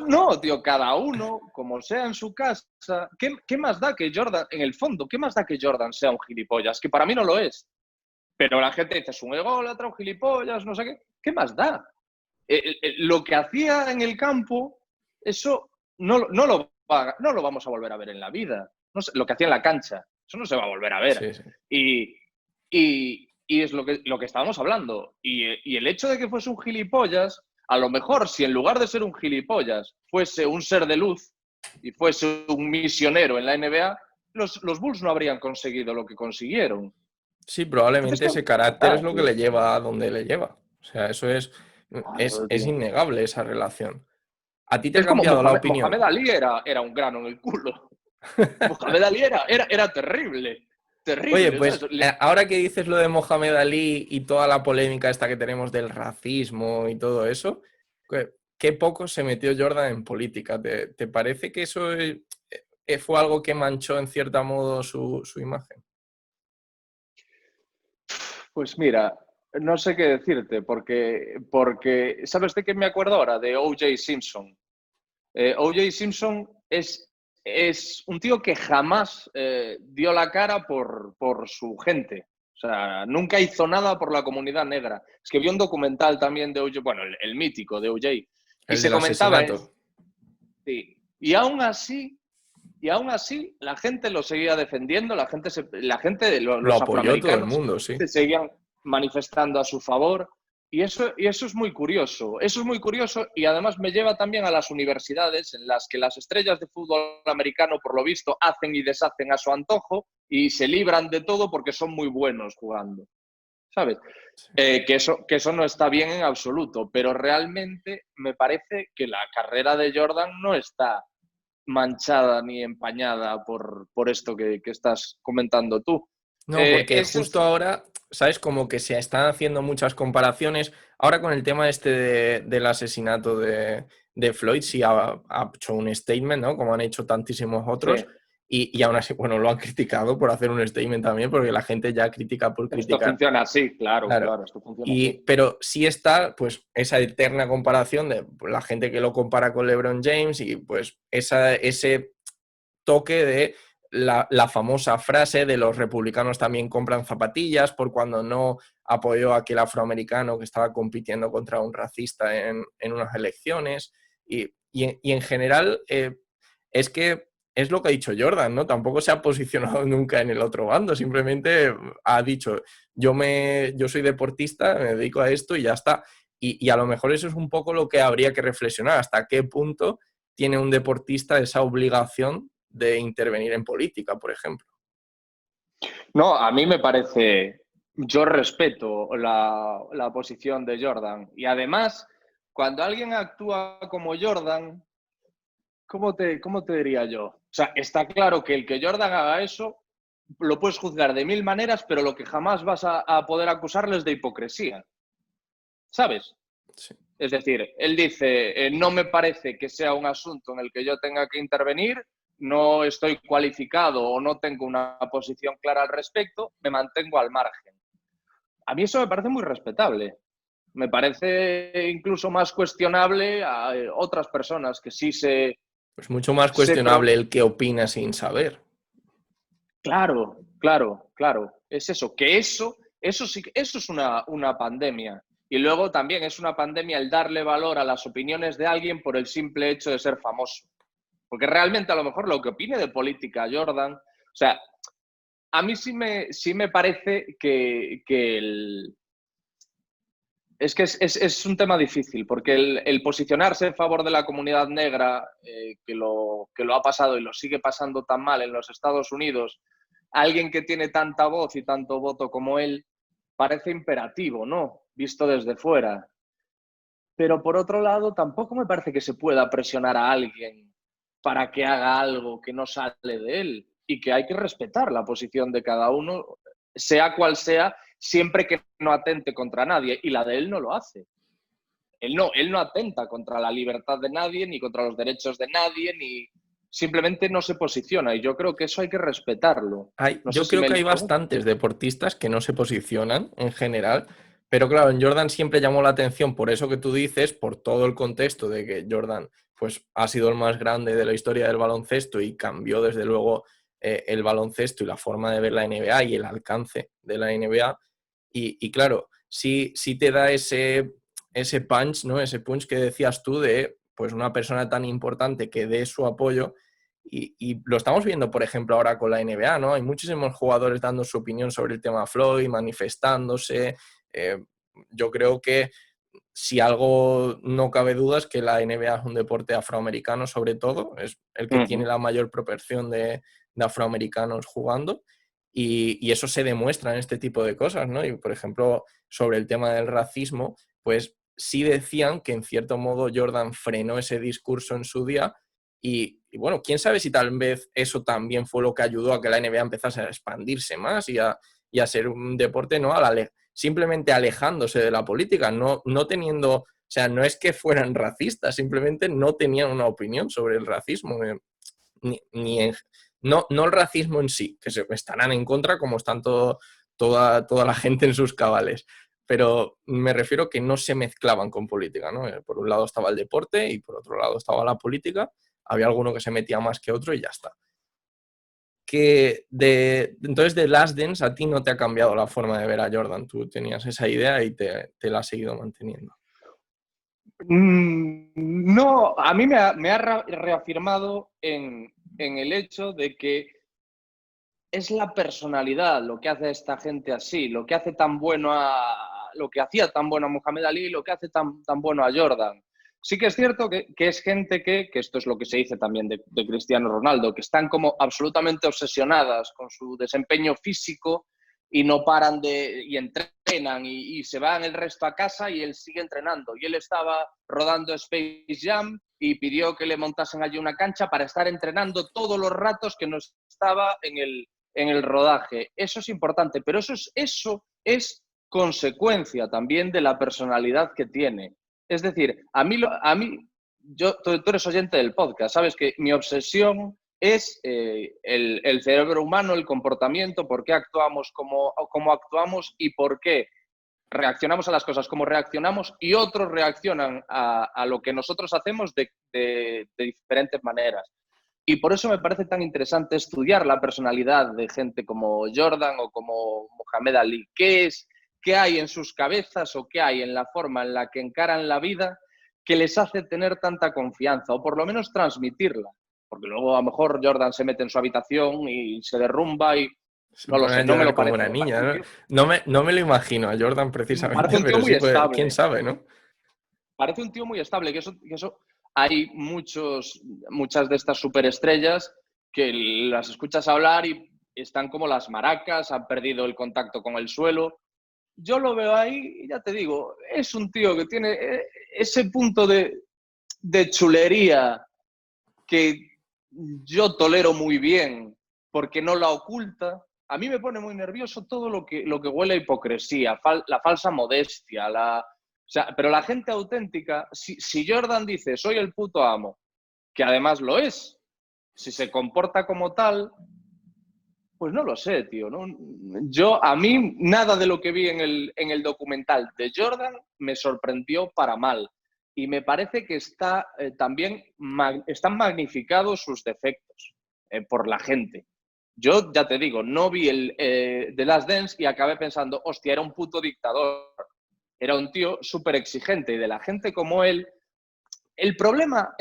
no, tío, cada uno, como sea en su casa, ¿qué más da que Jordan, en el fondo, qué más da que Jordan sea un gilipollas? Que para mí no lo es. Pero la gente dice, es un ególatra, un gilipollas, no sé qué. ¿Qué más da? Lo que hacía en el campo, eso no lo vamos a volver a ver en la vida. No sé, lo que hacía en la cancha, eso no se va a volver a ver. Sí, sí. Y, y es lo que estábamos hablando. Y el hecho de que fuese un gilipollas, a lo mejor si en lugar de ser un gilipollas fuese un ser de luz y fuese un misionero en la NBA, los Bulls no habrían conseguido lo que consiguieron. Sí, Entonces, probablemente ¿qué ese carácter es lo que tío? le lleva a donde le lleva. O sea, eso Claro, es tío. innegable esa relación. ¿A ti te ha Es como cambiado la Mohamed opinión? Ali era un grano en el culo. Mohamed Ali era terrible. Oye, Terrible, ¿sabes? pues ahora que dices lo de Mohamed Ali y toda la polémica esta que tenemos del racismo y todo eso, qué poco se metió Jordan en política. ¿Te parece que eso fue algo que manchó en cierto modo su imagen? Pues mira, no sé qué decirte, porque ¿sabes de qué me acuerdo ahora? De O.J. Simpson. O.J. Simpson es un tío que jamás dio la cara por su gente. O sea, nunca hizo nada por la comunidad negra. Es que vi un documental también de O.J., bueno, el mítico de O.J., y El se del comentaba, asesinato. sí, y aún así la gente lo seguía defendiendo, Lo los apoyó todo el afroamericanos mundo, sí. se seguían manifestando a su favor. Y eso es muy curioso. Eso es muy curioso y además me lleva también a las universidades en las que las estrellas de fútbol americano, por lo visto, hacen y deshacen a su antojo y se libran de todo porque son muy buenos jugando. ¿Sabes? Sí. Que eso no está bien en absoluto, pero realmente me parece que la carrera de Jordan no está manchada ni empañada por esto que estás comentando tú. No, porque Ese justo es, ahora, ¿sabes? Como que se están haciendo muchas comparaciones. Ahora con el tema este del asesinato de Floyd, sí ha hecho un statement, ¿no? Como han hecho tantísimos sí, otros. Y aún así, bueno, lo han criticado por hacer un statement también, porque la gente ya critica por esto criticar. funciona así, claro, Claro. claro, esto funciona así. Pero sí está, pues, esa eterna comparación de la gente que lo compara con LeBron James y, pues, ese toque de la famosa frase de los republicanos también compran zapatillas por cuando no apoyó a aquel afroamericano que estaba compitiendo contra un racista en unas elecciones. Y en general es que es lo que ha dicho Jordan, ¿no? Tampoco se ha posicionado nunca en el otro bando, simplemente ha dicho, yo soy deportista, me dedico a esto y ya está. Y a lo mejor eso es un poco lo que habría que reflexionar, hasta qué punto tiene un deportista esa obligación de intervenir en política, por ejemplo. No, a mí me parece, yo respeto la posición de Jordan y además, cuando alguien actúa como Jordan, ¿cómo te diría yo? O sea, está claro que el que Jordan haga eso lo puedes juzgar de mil maneras, pero lo que jamás vas a poder acusarles de hipocresía, ¿sabes? Sí. Es decir, él dice, no me parece que sea un asunto en el que yo tenga que intervenir, no estoy cualificado o no tengo una posición clara al respecto, me mantengo al margen. A mí eso me parece muy respetable. Me parece incluso más cuestionable a otras personas que sí Pues mucho más se cuestionable el que opina sin saber. Claro, claro, claro. Es eso, que eso sí, eso es una pandemia. Y luego también es una pandemia el darle valor a las opiniones de alguien por el simple hecho de ser famoso. Porque realmente a lo mejor lo que opine de política Jordan, o sea, a mí sí me parece es que es un tema difícil, porque el posicionarse en favor de la comunidad negra, que lo ha pasado y lo sigue pasando tan mal en los Estados Unidos, alguien que tiene tanta voz y tanto voto como él, parece imperativo, ¿no? Visto desde fuera. Pero por otro lado, tampoco me parece que se pueda presionar a alguien para que haga algo que no sale de él y que hay que respetar la posición de cada uno, sea cual sea, siempre que no atente contra nadie. Y la de él no lo hace. Él no atenta contra la libertad de nadie, ni contra los derechos de nadie, ni simplemente no se posiciona. Y yo creo que eso hay que respetarlo. No sé Yo si creo me que hay explico. bastantes deportistas que no se posicionan en general, Pero claro, en Jordan siempre llamó la atención por eso que tú dices, por todo el contexto de que Jordan pues, ha sido el más grande de la historia del baloncesto y cambió desde luego el baloncesto y la forma de ver la NBA y el alcance de la NBA. Y claro, sí te da ese punch, ¿no? Ese punch que decías tú de pues, una persona tan importante que dé su apoyo. Y lo estamos viendo, por ejemplo, ahora con la NBA, ¿no? Hay muchísimos jugadores dando su opinión sobre el tema Floyd, manifestándose. Eh, yo creo que si algo no cabe duda es que la NBA es un deporte afroamericano sobre todo, es el que tiene la mayor proporción de afroamericanos jugando y eso se demuestra en este tipo de cosas, ¿no? Y por ejemplo, sobre el tema del racismo, pues sí decían que en cierto modo Jordan frenó ese discurso en su día y bueno, quién sabe si tal vez eso también fue lo que ayudó a que la NBA empezase a expandirse más y a ser un deporte, ¿no? Simplemente alejándose de la política, no teniendo, o sea, no es que fueran racistas, simplemente no tenían una opinión sobre el racismo, ni no el racismo en sí, que estarán en contra como están toda la gente en sus cabales, pero me refiero que no se mezclaban con política, ¿no? Por un lado estaba el deporte y por otro lado estaba la política, había alguno que se metía más que otro y ya está. Entonces de Last Dance a ti no te ha cambiado la forma de ver a Jordan, tú tenías esa idea y te la has seguido manteniendo. No, a mí me ha reafirmado en el hecho de que es la personalidad lo que hace a esta gente así, lo que hace tan bueno lo que hacía tan bueno a Muhammad Ali, lo que hace tan bueno a Jordan. Sí que es cierto que es gente que esto es lo que se dice también de Cristiano Ronaldo, que están como absolutamente obsesionadas con su desempeño físico y no paran y entrenan y se van el resto a casa y él sigue entrenando. Y él estaba rodando Space Jam y pidió que le montasen allí una cancha para estar entrenando todos los ratos que no estaba en el rodaje. Eso es importante, pero eso es consecuencia también de la personalidad que tiene. Es decir, tú eres oyente del podcast, sabes que mi obsesión es el cerebro humano, el comportamiento, por qué actuamos como actuamos y por qué reaccionamos a las cosas como reaccionamos y otros reaccionan a lo que nosotros hacemos de diferentes maneras. Y por eso me parece tan interesante estudiar la personalidad de gente como Jordan o como Muhammad Ali. ¿Qué hay en sus cabezas o qué hay en la forma en la que encaran la vida que les hace tener tanta confianza o por lo menos transmitirla? Porque luego a lo mejor Jordan se mete en su habitación y se derrumba y Se no lo pone a sé, no me llorar lo como parece. una Me parece niña, un ¿no? tío, No me lo imagino a Jordan me parece precisamente, un tío pero muy sí puede, quién estable. sabe, ¿no? Parece un tío muy estable, que eso hay muchas de estas superestrellas que las escuchas hablar y están como las maracas, han perdido el contacto con el suelo. Yo lo veo ahí y ya te digo, es un tío que tiene ese punto de chulería que yo tolero muy bien porque no la oculta. A mí me pone muy nervioso todo lo que huele a hipocresía, la falsa modestia, o sea, pero la gente auténtica, si Jordan dice soy el puto amo, que además lo es, si se comporta como tal, pues no lo sé, tío. ¿No? A mí, nada de lo que vi en el documental de Jordan me sorprendió para mal. Y me parece que también están magnificados sus defectos por la gente. Yo, ya te digo, no vi The Last Dance y acabé pensando, hostia, era un puto dictador. Era un tío súper exigente y de la gente como él. El problema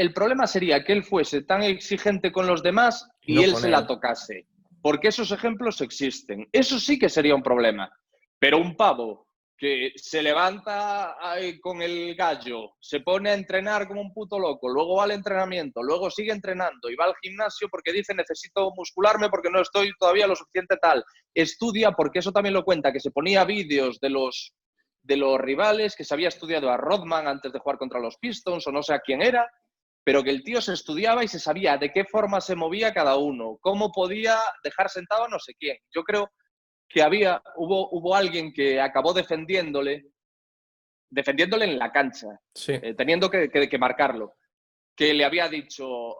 sería que él fuese tan exigente con los demás Y y no él con se la él. tocase. Porque esos ejemplos existen. Eso sí que sería un problema. Pero un pavo que se levanta con el gallo, se pone a entrenar como un puto loco, luego va al entrenamiento, luego sigue entrenando y va al gimnasio porque dice necesito muscularme porque no estoy todavía lo suficiente tal. Estudia porque eso también lo cuenta, que se ponía vídeos de los rivales, que se había estudiado a Rodman antes de jugar contra los Pistons o no sé a quién era, pero que el tío se estudiaba y se sabía de qué forma se movía cada uno, cómo podía dejar sentado a no sé quién. Yo creo que hubo alguien que acabó defendiéndole en la cancha, Sí. teniendo que marcarlo. que le había dicho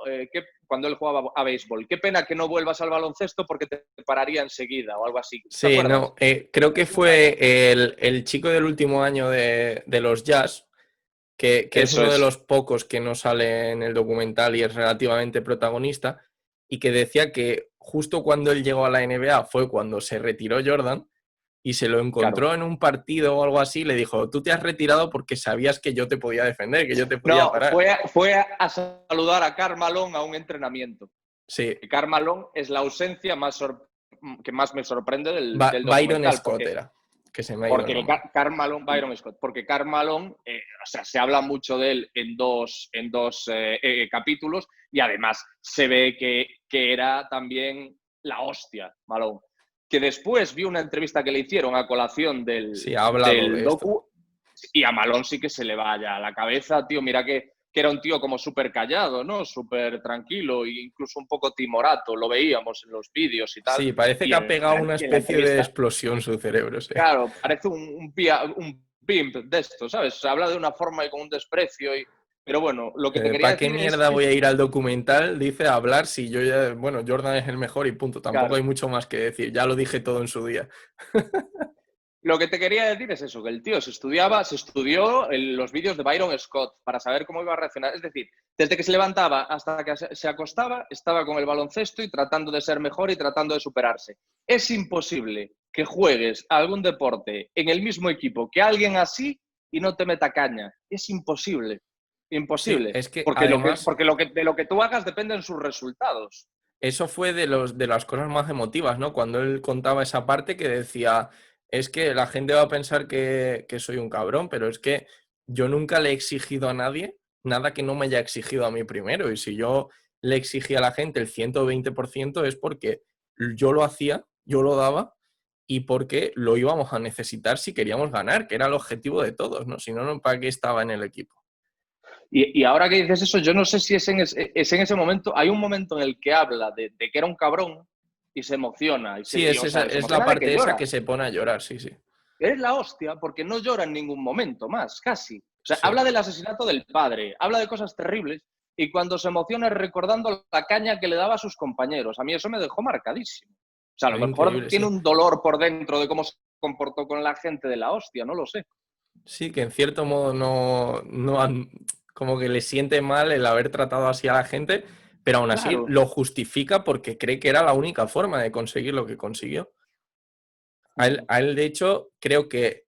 cuando él jugaba a béisbol, qué pena que no vuelvas al baloncesto porque te pararía enseguida o algo así. ¿Te Sí, acuerdas? no, creo que fue el chico del último año de los Jazz, que es Eso uno de es. los pocos que no sale en el documental y es relativamente protagonista, y que decía que justo cuando él llegó a la NBA fue cuando se retiró Jordan y se lo Claro. encontró en un partido o algo así, y le dijo, tú te has retirado porque sabías que yo te podía defender, que yo te podía No, parar. fue a saludar a Karl Malone a un entrenamiento. Sí, Karl Malone es la ausencia que más me sorprende del Byron documental, Scott era, que se me ha ido el nombre. Karl Malone, Byron Scott, porque Karl Malone, o sea, se habla mucho de él en dos capítulos y además se ve que era también la hostia, Malone. Que después vi una entrevista que le hicieron a colación Sí, ha hablado del de esto. docu y a Malone sí que se le vaya a la cabeza, tío, mira que era un tío como súper callado, ¿no? Súper tranquilo e incluso un poco timorato, lo veíamos en los vídeos y tal. Sí, parece Y que ha pegado una en la especie de entrevista, explosión su cerebro, sí. claro, parece un pimp de esto, ¿sabes? Se habla de una forma y con un desprecio. Pero bueno, lo que te quería ¿Para qué decir es mierda voy a ir eso. al documental? Dice a hablar si yo ya. Bueno, Jordan es el mejor y punto. Tampoco hay Claro. mucho más que decir. Ya lo dije todo en su día. Lo que te quería decir es eso, que el tío se estudió los vídeos de Byron Scott para saber cómo iba a reaccionar. Es decir, desde que se levantaba hasta que se acostaba, estaba con el baloncesto y tratando de ser mejor y tratando de superarse. Es imposible que juegues a algún deporte en el mismo equipo que alguien así y no te meta caña. Es imposible. Sí, Imposible. es que Porque, además de lo que tú hagas dependen sus resultados. eso fue de las cosas más emotivas, ¿no? Cuando él contaba esa parte que decía, es que la gente va a pensar que soy un cabrón, pero es que yo nunca le he exigido a nadie nada que no me haya exigido a mí primero. Y si yo le exigía a la gente el 120% es porque yo lo hacía, yo lo daba y porque lo íbamos a necesitar si queríamos ganar, que era el objetivo de todos, ¿no? Si no, ¿para qué estaba en el equipo? Y ahora que dices eso, yo no sé si es es en ese momento. Hay un momento en el que habla de que era un cabrón y se emociona. Sí, O sea, se es la emociona de que parte esa que llora. se pone a llorar, sí, sí. Es la hostia porque no llora en ningún momento más, casi. O sea, Sí. habla del asesinato del padre, habla de cosas terribles y cuando se emociona es recordando la caña que le daba a sus compañeros. A mí eso me dejó marcadísimo. O sea, a lo Es mejor increíble, tiene sí. un dolor por dentro de cómo se comportó con la gente de la hostia, no lo sé. Sí, que en cierto modo como que le siente mal el haber tratado así a la gente, pero aún así Claro. lo justifica porque cree que era la única forma de conseguir lo que consiguió. A él, de hecho, creo que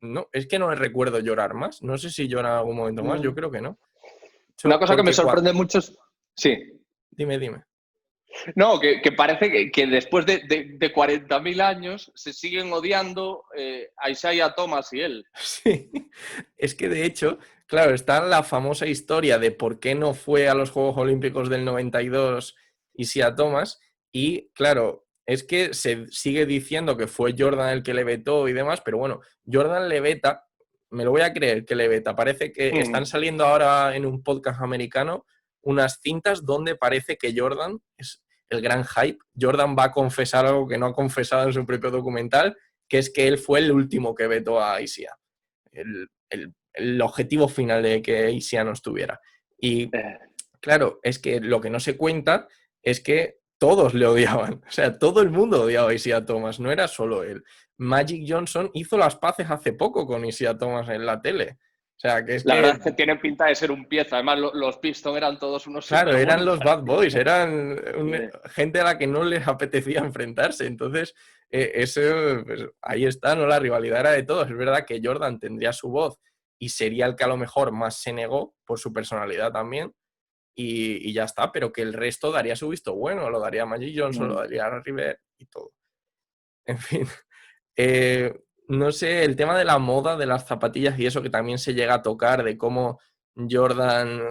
no, es que no le recuerdo llorar más. No sé si llora en algún momento más, yo creo que no. Una cosa que me Porque sorprende mucho es... Sí. dime, dime. No, que parece que después de 40.000 años se siguen odiando a Isaiah Thomas y él. Sí, es que de hecho, claro, está la famosa historia de por qué no fue a los Juegos Olímpicos del 92 Isia Thomas, y claro, es que se sigue diciendo que fue Jordan el que le vetó y demás, pero bueno, Jordan le veta, me lo voy a creer que le veta, parece que están Mm. saliendo ahora en un podcast americano unas cintas donde parece que Jordan es el gran hype, Jordan va a confesar algo que no ha confesado en su propio documental, que es que él fue el último que vetó a Isia, el objetivo final de que Isia no estuviera. Y Eh, claro, es que lo que no se cuenta es que todos le odiaban. O sea, todo el mundo odiaba a Isia Thomas, no era solo él. Magic Johnson hizo las paces hace poco con Isia Thomas en la tele. O sea, que es la verdad que, es que tienen pinta de ser un pieza. Además, los Pistons eran todos unos claro, eran los sinvergüenzas. Bad Boys, eran Eh, gente a la que no les apetecía enfrentarse. Entonces, eso, pues, ahí está, ¿no? La rivalidad era de todos. Es verdad que Jordan tendría su voz y sería el que a lo mejor más se negó por su personalidad también, y ya está, pero que el resto daría su visto bueno, lo daría Magic Johnson, lo daría River y todo. En fin, no sé, el tema de la moda, de las zapatillas y eso que también se llega a tocar, de cómo Jordan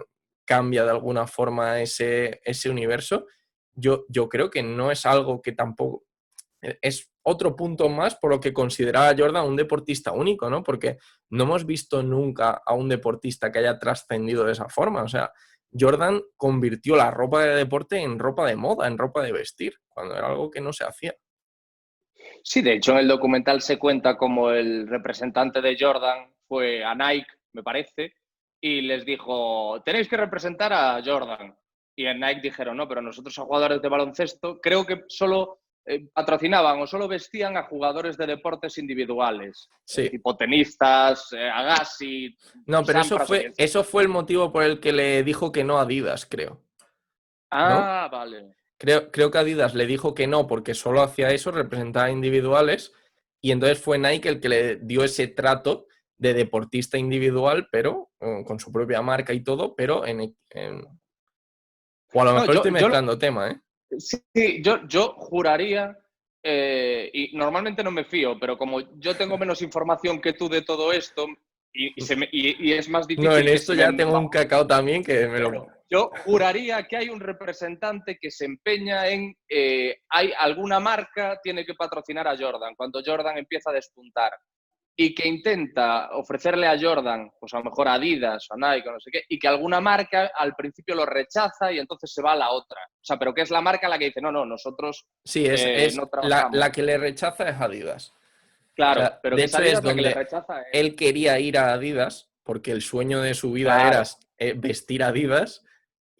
cambia de alguna forma ese universo, yo creo que no es algo que tampoco... Es otro punto más por lo que consideraba a Jordan un deportista único, ¿no? Porque no hemos visto nunca a un deportista que haya trascendido de esa forma. O sea, Jordan convirtió la ropa de deporte en ropa de moda, en ropa de vestir, cuando era algo que no se hacía. sí, de hecho, en el documental se cuenta como el representante de Jordan fue a Nike, me parece, y les dijo, tenéis que representar a Jordan. Y en Nike dijeron, no, pero nosotros a jugadores de baloncesto creo que solo patrocinaban o solo vestían a jugadores de deportes individuales, Sí. tipo tenistas, Agassi, No, pero Sampras o quien sea. eso fue el motivo por el que le dijo que no a Adidas, creo, ¿no? Ah, vale. Creo que Adidas le dijo que no porque solo hacía eso, representaba individuales, y entonces fue Nike el que le dio ese trato de deportista individual, pero con su propia marca y todo, pero o a lo No, mejor estoy mezclando tema, ¿eh? sí, yo juraría, y normalmente no me fío, pero como yo tengo menos información que tú de todo esto, y es más No, en difícil que esto se me... ya tengo un cacao también que me lo... Claro, yo juraría que hay un representante que se empeña en, hay alguna marca tiene que patrocinar a Jordan cuando Jordan empieza a despuntar y que intenta ofrecerle a Jordan, pues a lo mejor a Adidas o a Nike o no sé qué, y que alguna marca al principio lo rechaza y entonces se va a la otra. O sea, pero que es la marca la que dice, no, no, nosotros Sí, no la trabajamos. que le rechaza es Adidas. O Claro, sea, pero de que es hecho es Adidas la que le donde rechaza. él quería ir a Adidas, porque el sueño de su vida era Claro, vestir Adidas,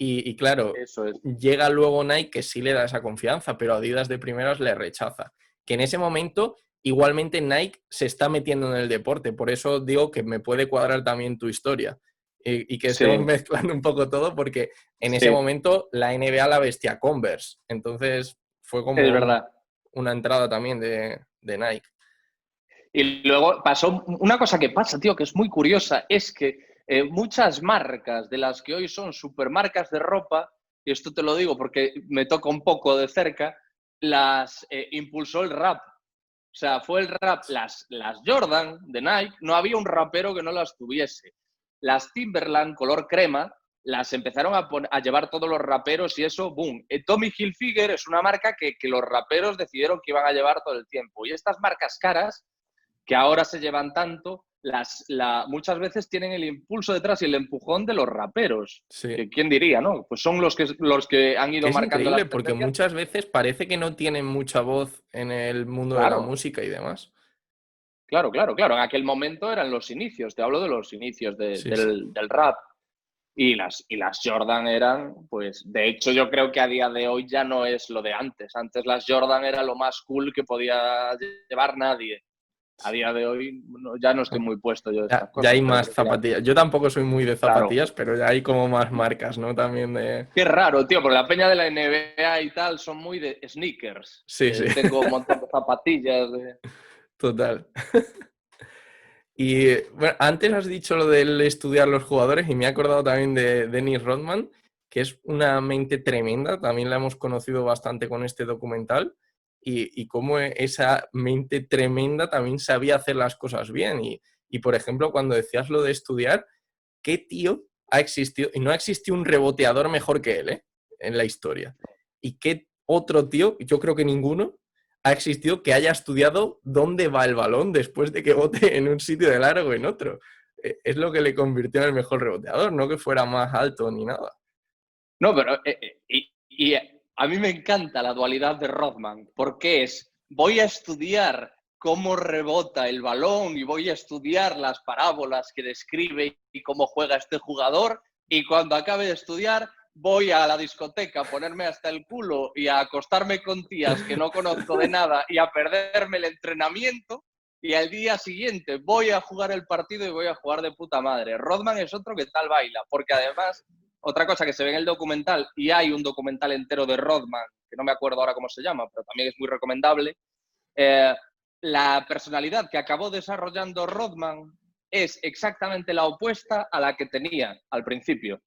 y claro, eso es. llega luego Nike que sí le da esa confianza, pero Adidas de primeras le rechaza. Que en ese momento, igualmente Nike se está metiendo en el deporte, por eso digo que me puede cuadrar también tu historia. Y que estemos Sí, mezclando un poco todo, porque en ese sí, momento la NBA la vestía Converse, entonces fue es como verdad. una entrada también de Nike. Y luego pasó una cosa que pasa, tío, que es muy curiosa, es que muchas marcas de las que hoy son supermarcas de ropa, y esto te lo digo porque me toca un poco de cerca, las impulsó el rap. O sea, fue el rap, las Jordan de Nike, no había un rapero que no las tuviese. Las Timberland color crema las empezaron a llevar todos los raperos y eso, boom. Tommy Hilfiger es una marca que los raperos decidieron que iban a llevar todo el tiempo. Y estas marcas caras que ahora se llevan tanto, muchas veces tienen el impulso detrás y el empujón de los raperos. Sí. Que, ¿quién diría, no? Pues son los que han Que ido es marcando increíble las porque tendencias. muchas veces parece que no tienen mucha voz en el mundo de la Claro, música y demás. claro, claro, claro. En aquel momento eran los inicios, te hablo de los inicios Sí, sí. del rap. Y las Jordan eran, pues, de hecho yo creo que a día de hoy ya no es lo de antes. Antes las Jordan era lo más cool que podía llevar nadie. A día de hoy ya no estoy muy puesto yo de estas Ya cosas, hay pero más creo que ya... zapatillas. Yo tampoco soy muy de Claro. zapatillas, pero ya hay como más marcas, ¿no? También de... Qué raro, tío, porque la peña de la NBA y tal son muy de sneakers. Sí, sí, Tengo un montón de zapatillas. total. Y bueno, antes has dicho lo del estudiar los jugadores y me he acordado también de Dennis Rodman, que es una mente tremenda, también la hemos conocido bastante con este documental, y cómo esa mente tremenda también sabía hacer las cosas bien. Y por ejemplo, cuando decías lo de estudiar, ¿qué tío ha existido? Y no ha existido un reboteador mejor que él, ¿eh? En la historia. ¿Y qué otro tío, yo creo que ninguno, ha existido que haya estudiado dónde va el balón después de que bote en un sitio de largo o en otro? Es lo que le convirtió en el mejor reboteador, no que fuera más alto ni nada. No, pero a mí me encanta la dualidad de Rodman, porque voy a estudiar cómo rebota el balón y voy a estudiar las parábolas que describe y cómo juega este jugador, y cuando acabe de estudiar voy a la discoteca a ponerme hasta el culo y a acostarme con tías que no conozco de nada y a perderme el entrenamiento, y al día siguiente voy a jugar el partido y voy a jugar de puta madre. Rodman es otro que tal baila, porque además otra cosa que se ve en el documental, y hay un documental entero de Rodman, que no me acuerdo ahora cómo se llama, pero también es muy recomendable, eh, la personalidad que acabó desarrollando Rodman es exactamente la opuesta a la que tenía al principio.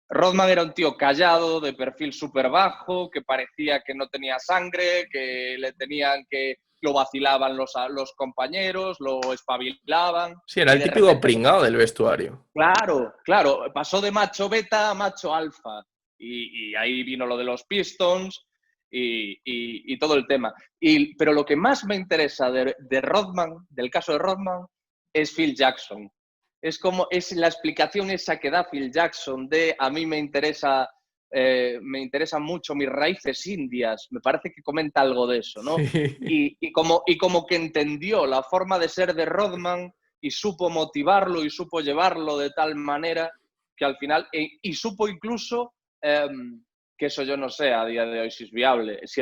Rodman era un tío callado, de perfil súper bajo, que parecía que no tenía sangre, que le tenían que lo vacilaban los compañeros, lo espabilaban, Sí, era y el de típico repente pringado del vestuario. claro, claro, pasó de macho beta a macho alfa. Y ahí vino lo de los Pistons y todo el tema. Pero lo que más me interesa de Rodman, del caso de Rodman, es Phil Jackson. Es la explicación esa que da Phil Jackson de a mí me interesan mucho mis raíces indias. Me parece que comenta algo de eso, ¿no? Sí. Y como que entendió la forma de ser de Rodman y supo motivarlo y supo llevarlo de tal manera que al final, y supo incluso, que eso yo no sé a día de hoy si es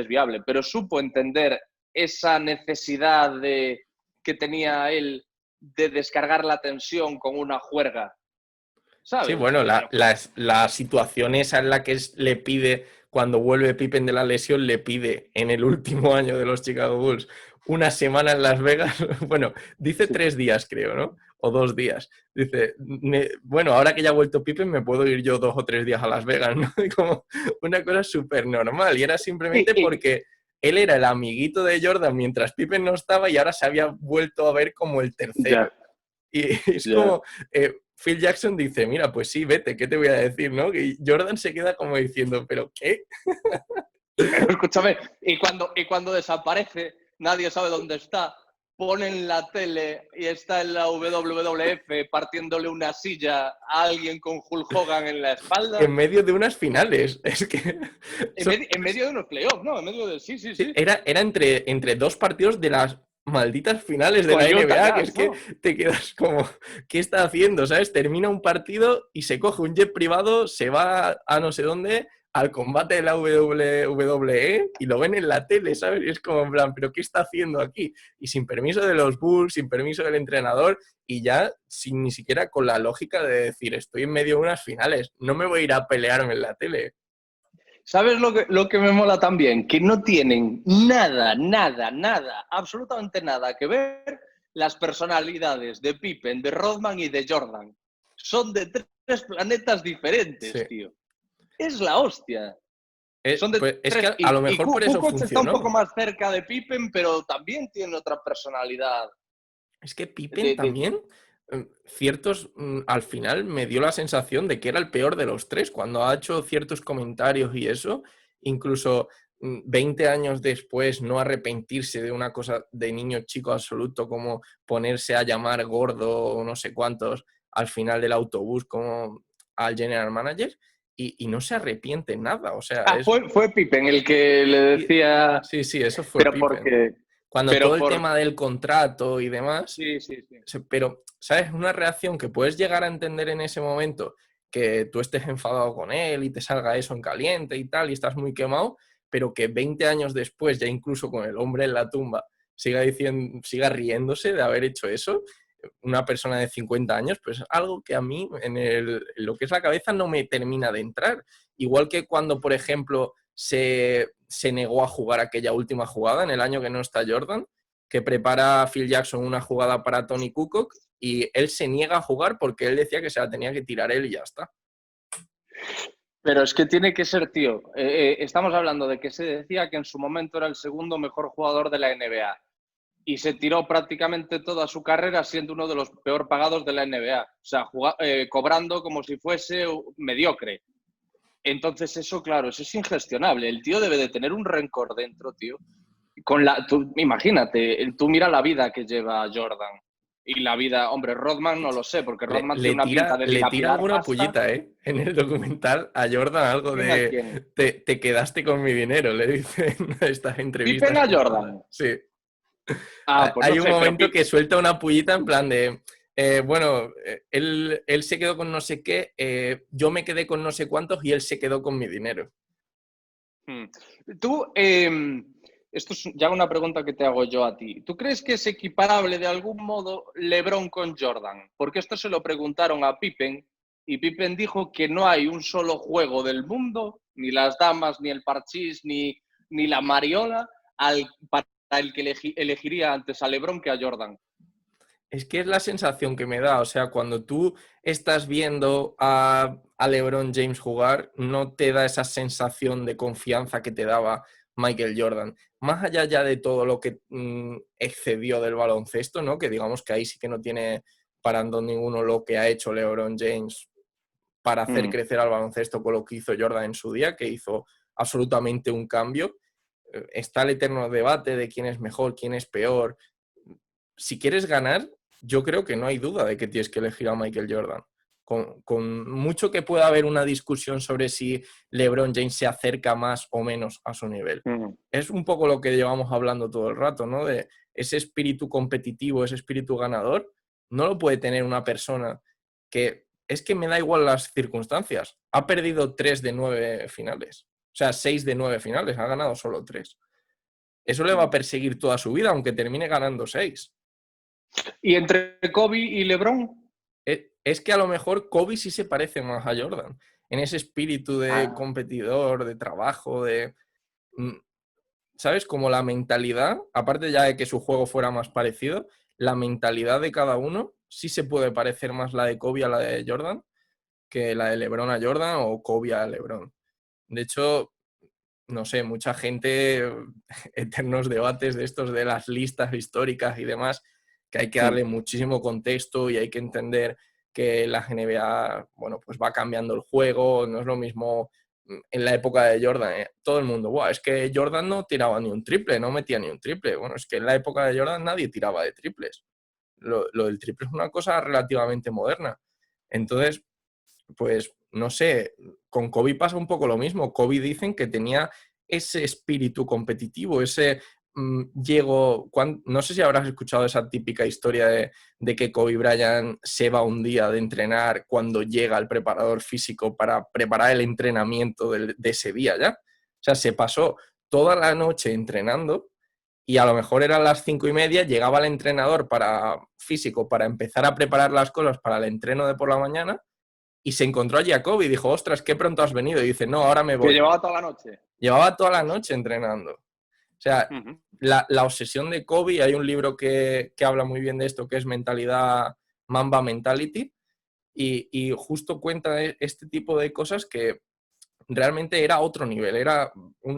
viable, pero supo entender esa necesidad que tenía él de descargar la tensión con una juerga, Sí, ¿sabes? bueno, la situación esa en la que le pide, cuando vuelve Pippen de la lesión, le pide en el último año de los Chicago Bulls una semana en Las Vegas, bueno, dice Sí. 3 días creo, ¿no? O 2 días. Dice, bueno, ahora que ya ha vuelto Pippen me puedo ir yo 2 o 3 días a Las Vegas, ¿no? Como una cosa súper normal y era simplemente Y, porque él era el amiguito de Jordan mientras Pippen no estaba y ahora se había vuelto a ver como el tercero. ya, Y es ya. como, Phil Jackson dice, mira, pues sí, vete, ¿qué te voy a decir, no? Y Jordan se queda como diciendo, ¿pero qué? Pero escúchame, y cuando desaparece, nadie sabe dónde está. Ponen la tele y está en la WWF partiéndole una silla a alguien con Hulk Hogan en la espalda. En medio de unas finales. Es que En medio de unos playoffs, ¿no? En medio de. Sí, sí, sí, sí. era entre dos partidos de las malditas finales de Con la Utah NBA, que Jazz, es que ¿no? te quedas como, ¿qué está haciendo? ¿Sabes? Termina un partido y se coge un jet privado, se va a no sé dónde, al combate de la WWE y lo ven en la tele, ¿sabes? Y es como en plan, ¿pero qué está haciendo aquí? Y sin permiso de los Bulls, sin permiso del entrenador y ya sin ni siquiera con la lógica de decir, estoy en medio de unas finales, no me voy a ir a pelearme en la tele. ¿Sabes lo que me mola también? Que no tienen nada, nada, nada, absolutamente nada que ver las personalidades de Pippen, de Rodman y de Jordan. Son de tres planetas Sí. diferentes, tío. Es la hostia. Son de Pues es que tres. a lo Y mejor por eso Kukoc está un poco funcionó. más cerca de Pippen, pero también tiene otra personalidad. Es que Pippen De, de- también, ciertos, al final me dio la sensación de que era el peor de los tres. Cuando ha hecho ciertos comentarios y eso, incluso 20 años después, no arrepentirse de una cosa de niño chico absoluto como ponerse a llamar gordo o no sé cuántos al final del autobús como al general manager y no se arrepiente nada. O sea, Ah, fue Pippen el que le y- decía. sí, sí, eso fue Pero Pippen. porque. Cuando todo Pero el por. tema del contrato y demás, Sí, sí, sí. pero, ¿sabes? Una reacción que puedes llegar a entender en ese momento, que tú estés enfadado con él y te salga eso en caliente y tal, y estás muy quemado, pero que 20 años después, ya incluso con el hombre en la tumba, siga riéndose de haber hecho eso, una persona de 50 años, pues algo que a mí en lo que es la cabeza no me termina de entrar. Igual que cuando, por ejemplo, se negó a jugar aquella última jugada en el año que no está Jordan, que prepara a Phil Jackson una jugada para Tony Kukoc y él se niega a jugar porque él decía que se la tenía que tirar él y ya está. Pero es que tiene que ser, tío. Estamos hablando de que se decía que en su momento era el segundo mejor jugador de la NBA y se tiró prácticamente toda su carrera siendo uno de los peor pagados de la NBA. O sea, cobrando como si fuese mediocre. Entonces eso, claro, eso es ingestionable. El tío debe de tener un rencor dentro, tío. Imagínate, tú mira la vida que lleva Jordan. Y la vida, hombre, Rodman no lo sé, porque Le, Rodman le tiene una pinta tira, de le tira dilapidar alguna pasta. pullita, ¿eh? En el documental a Jordan algo ¿Quién a de quién? te quedaste con mi dinero, le dice en una de estas Pippen entrevistas a que le hacen. Jordan. Sí. Ah, pues no Hay un sé, pero momento que suelta una pullita en plan de, bueno, él se quedó con no sé qué, yo me quedé con no sé cuántos y él se quedó con mi dinero. Hmm. Tú, esto es ya una pregunta que te hago yo a ti. ¿Tú crees que es equiparable de algún modo LeBron con Jordan? Porque esto se lo preguntaron a Pippen y Pippen dijo que no hay un solo juego del mundo, ni las damas, ni el parchís, ni la mariola, para el que elegiría antes a LeBron que a Jordan. Es que es la sensación que me da, o sea, cuando tú estás viendo a LeBron James jugar, no te da esa sensación de confianza que te daba Michael Jordan. Más allá ya de todo lo que excedió del baloncesto, ¿no? Que digamos que ahí sí que no tiene parando ninguno lo que ha hecho LeBron James para hacer Mm. crecer al baloncesto con lo que hizo Jordan en su día, que hizo absolutamente un cambio. Está el eterno debate de quién es mejor, quién es peor. Si quieres ganar, yo creo que no hay duda de que tienes que elegir a Michael Jordan. Con mucho que pueda haber una discusión sobre si LeBron James se acerca más o menos a su nivel. Mm. Es un poco lo que llevamos hablando todo el rato, ¿no? De ese espíritu competitivo, ese espíritu ganador, no lo puede tener una persona que es que me da igual las circunstancias. Ha perdido 3 de 9 finales. O sea, 6 de 9 finales, ha ganado solo 3. Eso le va a perseguir toda su vida, aunque termine ganando 6. ¿Y entre Kobe y LeBron? Es que a lo mejor Kobe sí se parece más a Jordan, en ese espíritu de Ah, competidor, de trabajo, de... ¿Sabes? Como la mentalidad, aparte ya de que su juego fuera más parecido, la mentalidad de cada uno sí se puede parecer más la de Kobe a la de Jordan que la de LeBron a Jordan o Kobe a LeBron. De hecho, no sé, mucha gente, eternos debates de estos de las listas históricas y demás, que hay que darle muchísimo contexto y hay que entender que la NBA, bueno, pues va cambiando el juego, no es lo mismo en la época de Jordan, todo el mundo, "Buah, es que Jordan no tiraba ni un triple, no metía ni un triple". Bueno, es que en la época de Jordan nadie tiraba de triples. Lo del triple es una cosa relativamente moderna. Entonces, pues no sé, con Kobe pasa un poco lo mismo. Kobe dicen que tenía ese espíritu competitivo, ese no sé si habrás escuchado esa típica historia de que Kobe Bryant se va un día de entrenar cuando llega el preparador físico para preparar el entrenamiento de ese día ya. O sea, se pasó toda la noche entrenando y a lo mejor eran las 5:30, llegaba el entrenador físico para empezar a preparar las cosas para el entreno de por la mañana y se encontró a Jacob y dijo, ostras, qué pronto has venido. Y dice, no, ahora me que voy. llevaba toda la noche. Llevaba toda la noche entrenando. O sea, la obsesión de Kobe, hay un libro que habla muy bien de esto, que es Mentalidad Mamba Mentality, y justo cuenta este tipo de cosas que realmente era otro nivel, era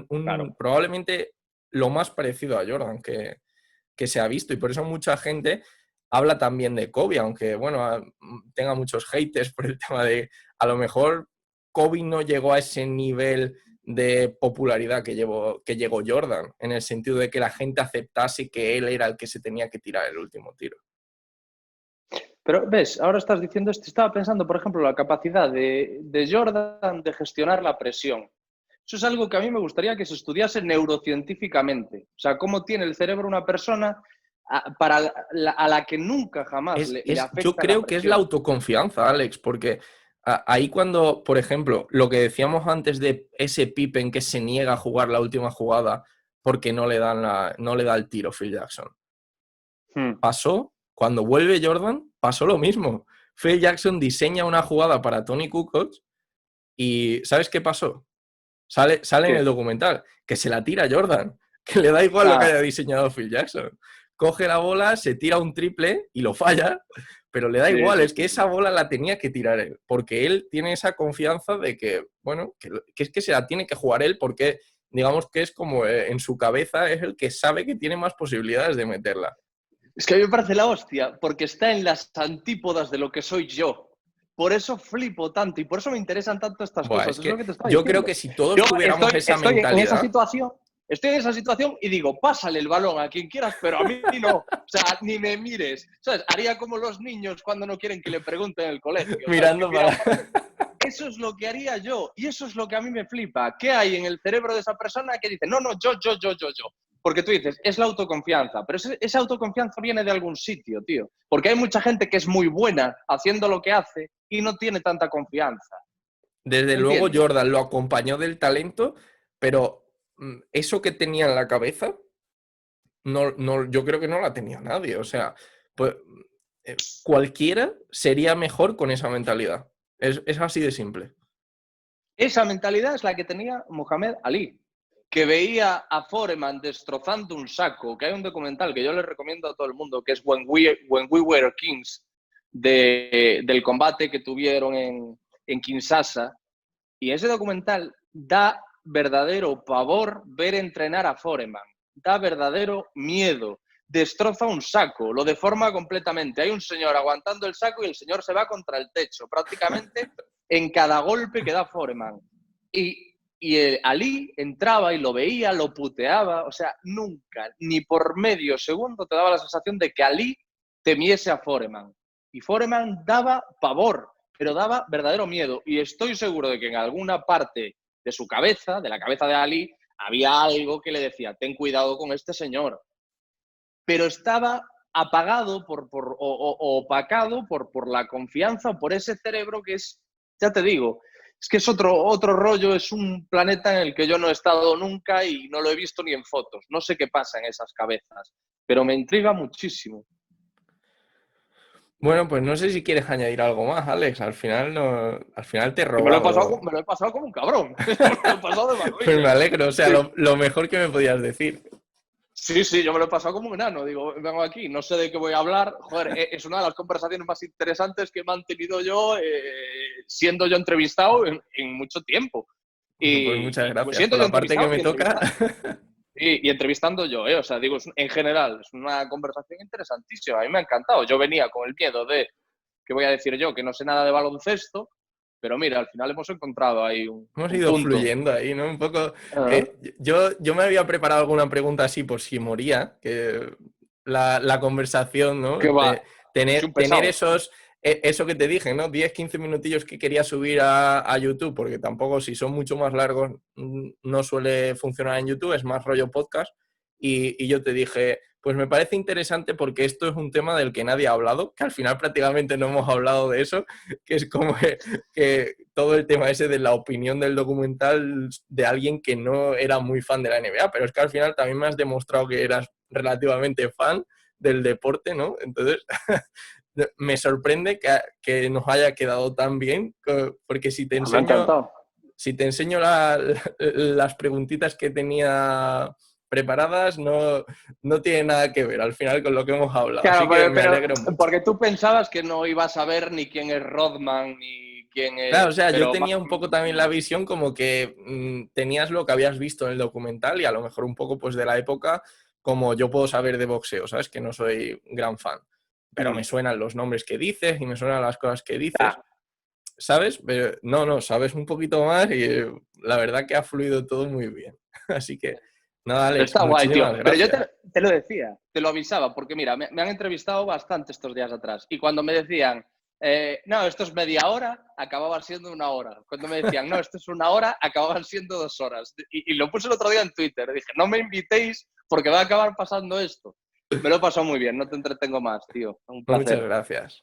Claro. probablemente lo más parecido a Jordan que se ha visto, y por eso mucha gente habla también de Kobe, aunque bueno, tenga muchos haters por el tema de a lo mejor Kobe no llegó a ese nivel de popularidad que llegó Jordan, en el sentido de que la gente aceptase que él era el que se tenía que tirar el último tiro. Pero ves, ahora estás diciendo esto, estaba pensando, por ejemplo, la capacidad de Jordan de gestionar la presión. Eso es algo que a mí me gustaría que se estudiase neurocientíficamente. O sea, cómo tiene el cerebro una persona a la que nunca jamás le Yo afecta la creo que es la presión. autoconfianza, Alex, porque ahí cuando, por ejemplo, lo que decíamos antes de ese Pippen que se niega a jugar la última jugada porque no le da el tiro Phil Jackson. Pasó, cuando vuelve Jordan, pasó lo mismo. Phil Jackson diseña una jugada para Tony Kukoc y ¿sabes qué pasó? Sale en el ¿Qué? documental, que se la tira Jordan, que le da igual lo que Ah, haya diseñado Phil Jackson. Coge la bola, se tira un triple y lo falla, pero le da sí, igual, sí, es que sí, esa sí. bola la tenía que tirar él, porque él tiene esa confianza de que, bueno, que es que se la tiene que jugar él, porque digamos que es como en su cabeza es el que sabe que tiene más posibilidades de meterla. Es que a mí me parece la hostia, porque está en las antípodas de lo que soy yo. Por eso flipo tanto y por eso me interesan tanto estas Buah, cosas. es Es lo que que te estaba yo creo diciendo. que si todos Yo tuviéramos esa mentalidad, estoy en esa situación y digo, pásale el balón a quien quieras, pero a mí no. O sea, ni me mires. ¿Sabes? Haría como los niños cuando no quieren que le pregunten en el colegio. ¿Sabes? Que mirando miran para... para arriba. Eso es lo que haría yo y eso es lo que a mí me flipa. ¿Qué hay en el cerebro de esa persona que dice, no, no, yo? Porque tú dices, es la autoconfianza, pero esa autoconfianza viene de algún sitio, tío. Porque hay mucha gente que es muy buena haciendo lo que hace y no tiene tanta confianza. Desde luego ¿Entiendes? Jordan lo acompañó del talento, pero eso que tenía en la cabeza, yo creo que no la tenía nadie. O sea, pues, cualquiera sería mejor con esa mentalidad. Es así de simple. Esa mentalidad es la que tenía Muhammad Ali, que veía a Foreman destrozando un saco, que hay un documental que yo le recomiendo a todo el mundo, que es When We Were Kings, del combate que tuvieron en Kinshasa. Y ese documental da verdadero pavor ver entrenar a Foreman, da verdadero miedo. Destroza un saco, lo deforma completamente. Hay un señor aguantando el saco y el señor se va contra el techo, prácticamente en cada golpe que da Foreman. Y Ali entraba y lo veía, lo puteaba, o sea, nunca, ni por medio segundo te daba la sensación de que Ali temiese a Foreman. Y Foreman daba pavor, pero daba verdadero miedo. Y estoy seguro de que en alguna parte de su cabeza, de la cabeza de Ali, había algo que le decía, ten cuidado con este señor. Pero estaba apagado o opacado por la confianza o por ese cerebro que es, ya te digo, es que es otro rollo, es un planeta en el que yo no he estado nunca y no lo he visto ni en fotos. No sé qué pasa en esas cabezas, pero me intriga muchísimo. Bueno, pues no sé si quieres añadir algo más, Alex. Al final no, al final te he Y robado. me lo he pasado como un cabrón. Me lo he pasado de Pues me maravilla. alegro, o sea, Sí. lo mejor que me podías decir. Sí, sí, yo me lo he pasado como un enano. Digo, vengo aquí, no sé de qué voy a hablar. Joder, es una de las conversaciones más interesantes que he mantenido yo siendo yo entrevistado en mucho tiempo. Pues muchas Pues gracias. siendo Por yo la parte que entrevistado me toca. y entrevistando yo, ¿eh? O sea, digo, en general, es una conversación interesantísima. A mí me ha encantado. Yo venía con el miedo de, ¿qué voy a decir yo? Que no sé nada de baloncesto, pero mira, al final hemos encontrado ahí Hemos un ido punto. fluyendo ahí, ¿no? Un poco. Uh-huh. Yo me había preparado alguna pregunta así por si moría, que la conversación, ¿no? Que va, soy un Tener pesado. eso que te dije, ¿no? 10-15 minutillos que quería subir a YouTube, porque tampoco si son mucho más largos no suele funcionar en YouTube, es más rollo podcast. Y yo te dije, pues me parece interesante porque esto es un tema del que nadie ha hablado, que al final prácticamente no hemos hablado de eso, que es como que todo el tema ese de la opinión del documental de alguien que no era muy fan de la NBA, pero es que al final también me has demostrado que eras relativamente fan del deporte, ¿no? Entonces, me sorprende que nos haya quedado tan bien, porque Me ha encantado. si te enseño las preguntitas que tenía preparadas, no tiene nada que ver al final con lo que hemos hablado, Claro, así que me pero alegro mucho. porque tú pensabas que no ibas a ver ni quién es Rodman, ni quién Claro, o es... sea, yo Pero más tenía o un poco menos también la sí. visión como que tenías lo que habías visto en el documental y a lo mejor un poco pues de la época como yo puedo saber de boxeo, ¿sabes? Que no soy gran fan, pero me suenan los nombres que dices y me suenan las cosas que dices, Ya, ¿sabes? Pero no, sabes un poquito más y la verdad que ha fluido todo muy bien. Así que, nada, Alex, está guay, tío. muchísimas Pero yo gracias. te lo decía, te lo avisaba, porque mira, me han entrevistado bastante estos días atrás. Y cuando me decían, no, esto es media hora, acababa siendo una hora. Cuando me decían, no, esto es una hora, acababan siendo 2 horas. Y lo puse el otro día en Twitter. Dije, no me invitéis porque va a acabar pasando esto. Me lo he pasado muy bien, no te entretengo más, tío. Un Muchas placer. gracias.